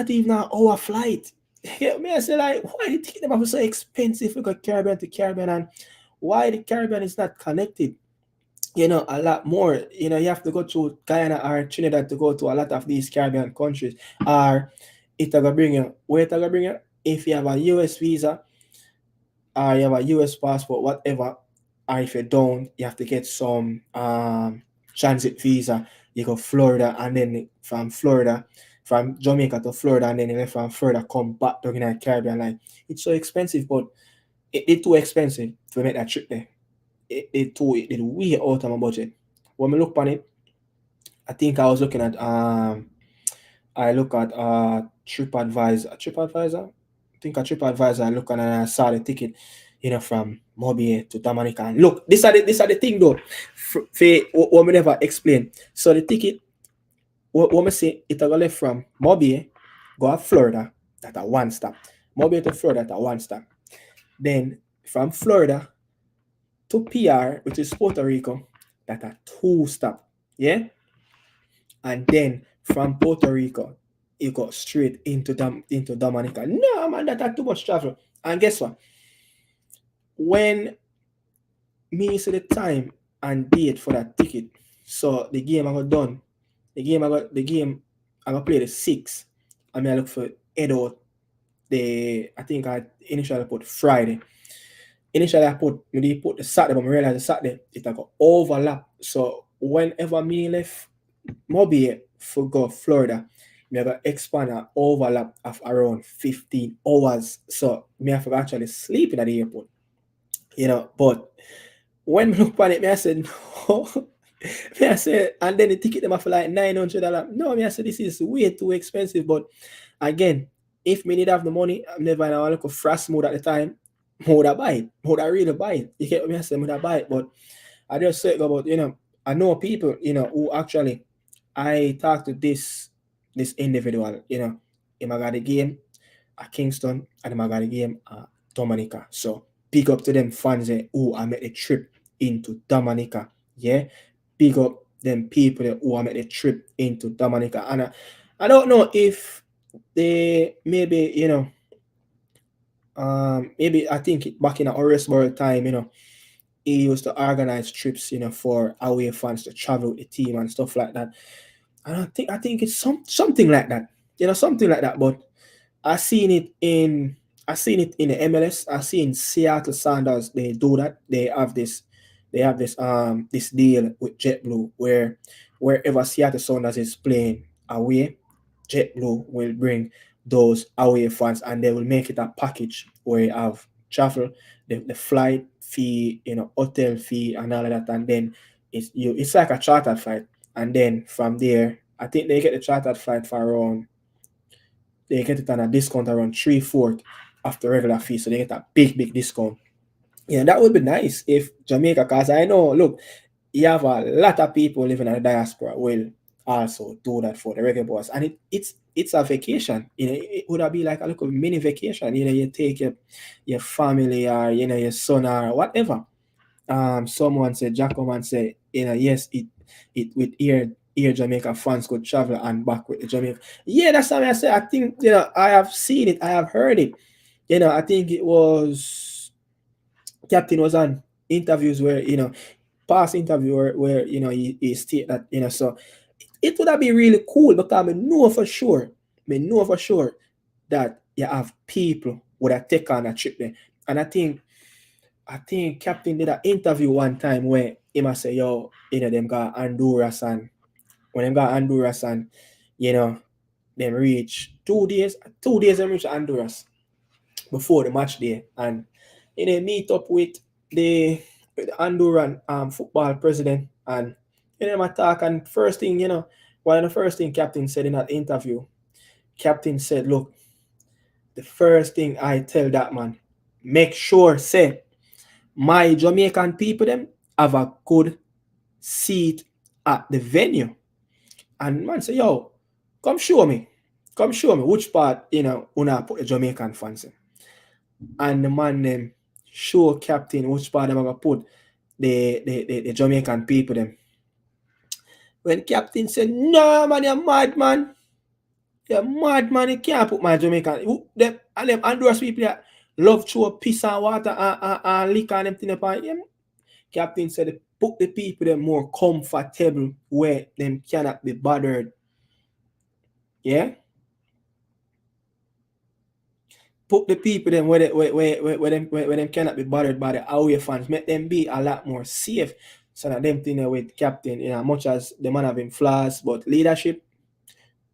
even an hour flight. Yeah, me I say like, why the ticket them are so expensive to go Caribbean to Caribbean, and why the Caribbean is not connected? A lot more. You have to go to Guyana or Trinidad to go to a lot of these Caribbean countries. Or it gonna bring you. Where it gonna bring you? If you have a US visa or you have a US passport, whatever, or if you don't, you have to get some transit visa. You go Florida, and then from Jamaica to Florida, and then from Florida come back to the Caribbean. Like, it's so expensive, but it's too expensive to make that trip there. It way out of my budget. When I look on it, I think I was looking at I look at TripAdvisor. I think a TripAdvisor. I look and I saw the ticket, from Mobile to Dominica. And look, this are the thing though. What we never explain. So the ticket, what we say, it go left from Mobile, go to Florida, that's a one stop. Mobile to Florida, that's a one stop. Then from Florida to PR, which is Puerto Rico, that's a 2 stop. Yeah? And then from Puerto Rico, you go straight into Dominica. No, man, that's too much travel. And guess what? When me see the time and date for that ticket, so the game I got done. The game I got play the 6th. I mean, I look for head out. I think I initially put Friday. Initially, I put the Saturday, but I realized the Saturday it got overlap. So whenever me left Mobile for go Florida, me have to expand an overlap of around 15 hours. So me have to actually sleep in the airport. But when me look at it, me I said, no. Me I said, and then the ticket them for like $900. No, me I said, this is way too expensive. But again, if me need have the money, I'm never in a look of fast mode at the time. Would I buy it? Would I really buy it? You get what me I say? Would I buy it? But I just say about, I know people, who actually, I talked to this individual, him I got a game at Kingston and him I got a game at Dominica. So big up to them fans who I made a trip into Dominica. Yeah. Big up them people who I made a trip into Dominica. And I don't know if they maybe, maybe I think back in the Oresborough time, he used to organize trips, for away fans to travel with the team and stuff like that. And I think it's something like that, something like that. But I seen it in the MLS. I seen Seattle Sounders. They do that. They have this deal with JetBlue where wherever Seattle Sounders is playing away, JetBlue will bring those away fans and they will make it a package where you have travel, the flight fee, hotel fee and all of that, and then it's like a chartered flight. And then from there, I think they get the chartered flight for around, they get it on a discount around 3/4 of the regular fee. So they get a big discount. Yeah, that would be nice if Jamaica, because I know, look, you have a lot of people living in the diaspora will also do that for the Reggae Boys. And it's a vacation. It would be like a little mini vacation. You take your family or your son or whatever. Someone said, Jacoman said, yes, it with Air Jamaica fans could travel and back with the Jamaica. Yeah, that's what I say. I think, I have seen it, I have heard it. I think it was Captain was on interviews where, past interview where he state that, so it would have been really cool because I know for sure that you have people would have taken on a trip there. And I think Captain did an interview one time where he must say, yo, them got Honduras, and when them got Honduras and them reach 2 days them reach Honduras before the match day, and meet up with the Honduran football president, and them attack. And first thing, one of the first thing Captain said in that interview, Captain said, look, the first thing I tell that man, make sure say my Jamaican people them have a good seat at the venue. And man say, yo, come show me which part una put the Jamaican fans in. And the man them show Captain which part them gonna put the Jamaican people them. When Captain said, no man, you're mad man. You're mad man, you can't put my Jamaican. Them Honduras people that love to piss and water and liquor and them thing upon him. Captain said, put the people them more comfortable where them cannot be bothered. Yeah? Put the people them where them cannot be bothered by the away fans. Make them be a lot more safe. So that them thing with Captain, much as the man having flaws, but leadership,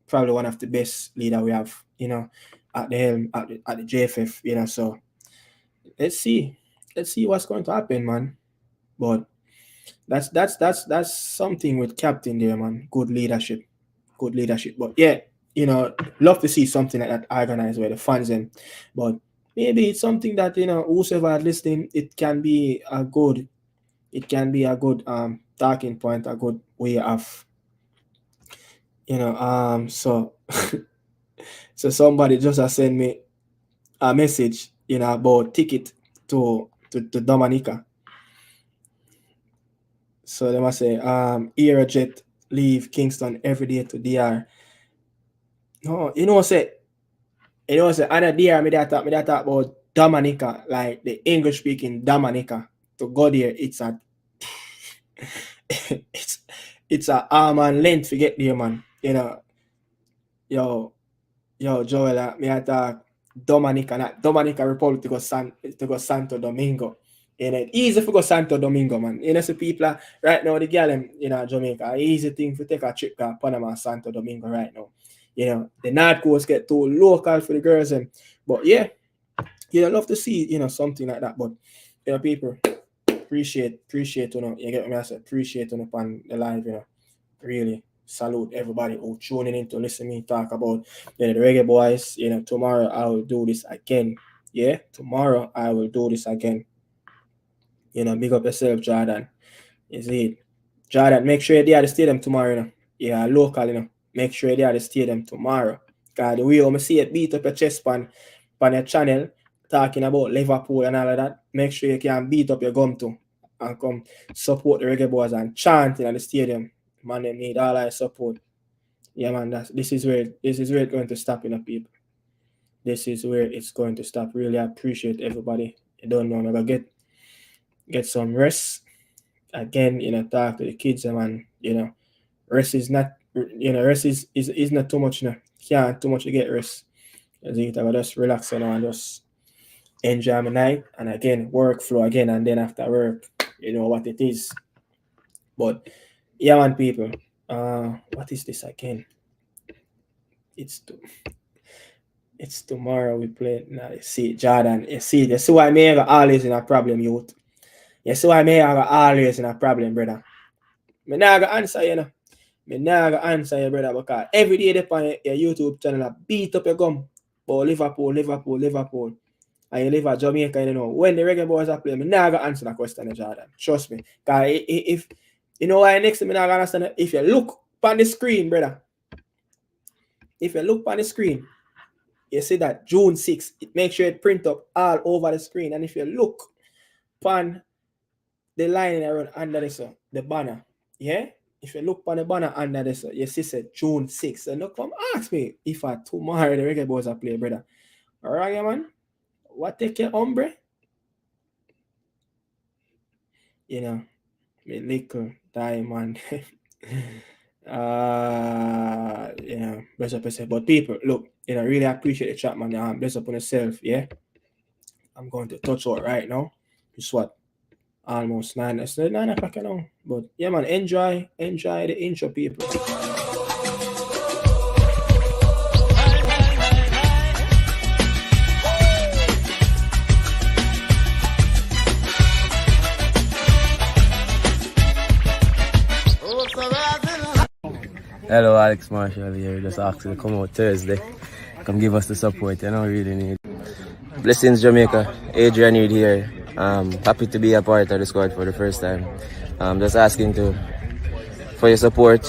probably one of the best leader we have, at the helm at the JFF, so let's see what's going to happen, man. But that's something with Captain there, man. Good leadership. But yeah, love to see something like that organized where the fans in. But maybe it's something that whoever listening, it can be a good talking point, a good way of so so somebody just sent me a message about ticket to Dominica. So they must say Aerojet leave Kingston every day to DR. No, say other DR me that talk about Dominica, like the English speaking Dominica. To go there, it's a arm and length to get there, man. Yo, Joel, me attack Dominica, not Dominica Republic to go Santo Domingo. It's easy to go Santo Domingo, man. So people right now, the girl in Jamaica, easy thing to take a trip to Panama, Santo Domingo right now. You know, the North Coast get too local for the girls. But yeah, you'd love to see, you know, something like that. But, you know, people, appreciate, you know, you get me, I say, appreciate on upon the live, you know, really salute everybody who tuning in to listen to me talk about, you know, the Reggae Boys. You know, tomorrow I will do this again. Yeah, tomorrow I will do this again. You know, big up yourself, Jordan. You see it? Jordan, make sure you're at the stadium tomorrow, you know. Yeah, local, you know. Make sure you're at the stadium tomorrow. Because the way I see it beat up your chest on your channel, talking about Liverpool and all of that, make sure you can beat up your gum too and come support the Reggae Boys and chanting at the stadium. Man, they need all our support. Yeah, man, this is where it's going to stop, you know, people. This is where it's going to stop. Really appreciate everybody. You don't know, I'm gonna get some rest. Again, you know, talk to the kids, man. You know, rest is not, you know, rest is not too much, you know. Can't too much to get rest. I just relax, you know, and just enjoy my night. And again, workflow again, and then after work, you know what it is. But yeah, man, people. What is this again? It's tomorrow we play. Now you see, Jordan. You see why me have always in a problem, youth. You see why me have always in a problem, brother. Me not gonna answer you, know. Me not gonna answer you, brother, because every day they on your YouTube channel beat up your gum. But Liverpool. And you live at Jamaica, you know. When the Reggae Boys are playing, me not gonna answer that question, Jordan. Trust me. Because if you know why next to me not gonna understand it, if you look on the screen, brother. If you look on the screen, you see that June 6th, it makes sure it print up all over the screen. And if you look on the line around under this, the banner, yeah? If you look on the banner under this, you see said June 6th. And look, come ask me if tomorrow the Reggae Boys are playing, brother. All right, man? What take your hombre? You know, me little diamond. You know, bless up yourself. But people, look, you know, really appreciate the chat, man. Bless up on yourself, yeah. I'm going to touch out right now. It's what? Almost 9. It's 9 o'clock now. But yeah, man, enjoy the intro, people. Hello, Alex Marshall here. Just asked you to come out Thursday. Come give us the support, you know, really need. Blessings, Jamaica. Adrian Reed here. Happy to be a part of the squad for the first time. Just asking for your support.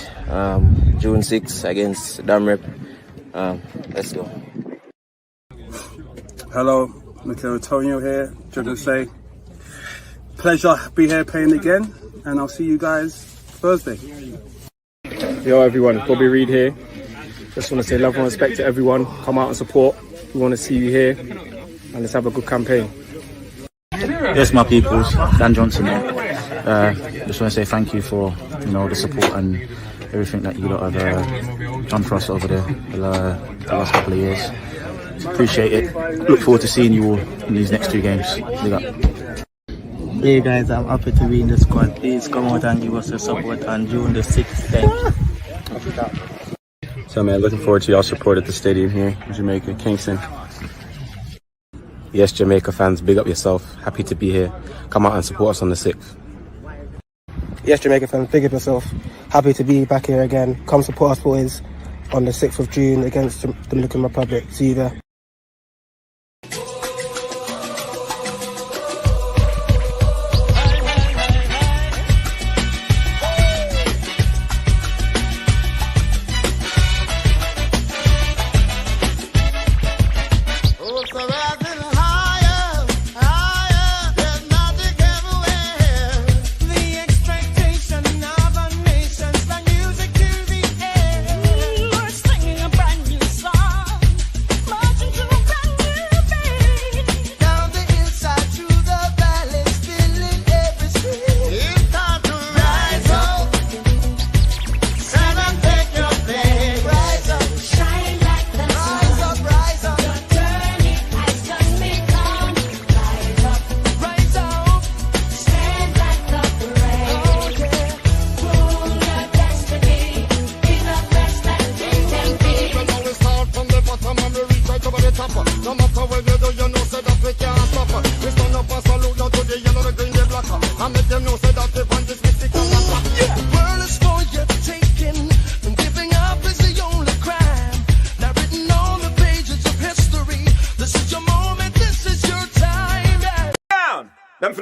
June 6th against Damrep. Let's go. Hello, Michael Antonio here. Just to say, pleasure to be here playing again, and I'll see you guys Thursday. Yo everyone, Bobby Reed here. Just want to say love and respect to everyone. Come out and support. We want to see you here, and let's have a good campaign. Yes, my peoples, Dan Johnson here. Just want to say thank you for, you know, the support and everything that you lot have done for us over the last couple of years. Appreciate it. Look forward to seeing you all in these next 2 games. Big up. Hey guys, I'm happy to be in the squad. Please come out and give us your support on June the 6th. Thank you. So man, looking forward to y'all support at the stadium here in Jamaica, Kingston. Yes, Jamaica fans, big up yourself. Happy to be here. Come out and support us on the 6th. Yes, Jamaica fans, big up yourself. Happy to be back here again. Come support us, boys, on the 6th of June against the Dominican Republic. See you there. Singing a brand new song.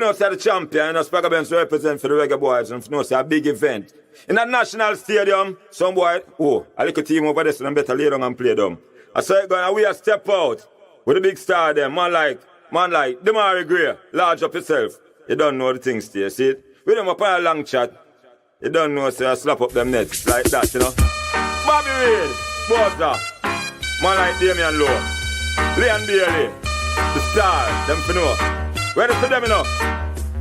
know say the champion, you know, Spagga Benz represent for the Reggae Boyz, and you know say a big event. In a national stadium, some boy, a little team over there, so them better lay down and play them. I say, we are step out with a big star there, man like Demari Gray, large up yourself. You don't know the things there, see it? With them up on a long chat, you don't know, say I slap up them nets like that, you know. Bobby Reid, Boyz, man like Damian Lowe, Leon Bailey, the star, them for know. Where they say them, you know?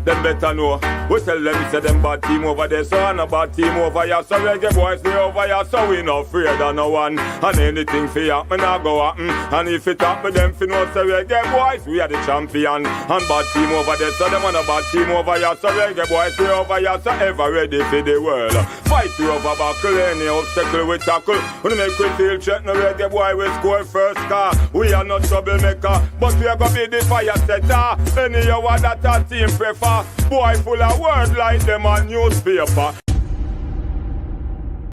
Them better know. We tell them we say them bad team over there, so I'm a bad team over here. So Reggae Boyz we over here, so we not afraid of no one. And anything for happen, I go happen. And if it happen, them fi know say Reggae Boyz we are the champion. And bad team over there, so them on a bad team over here. So Reggae Boyz we over here, so ever ready for the world. Fight you over buckle, any obstacle we tackle. When make we feel check, no Reggae Boy we score first car. We are not troublemaker, but we are gonna be the fire setter. Any hour that our team prefer. Boy full of words like them on newspaper.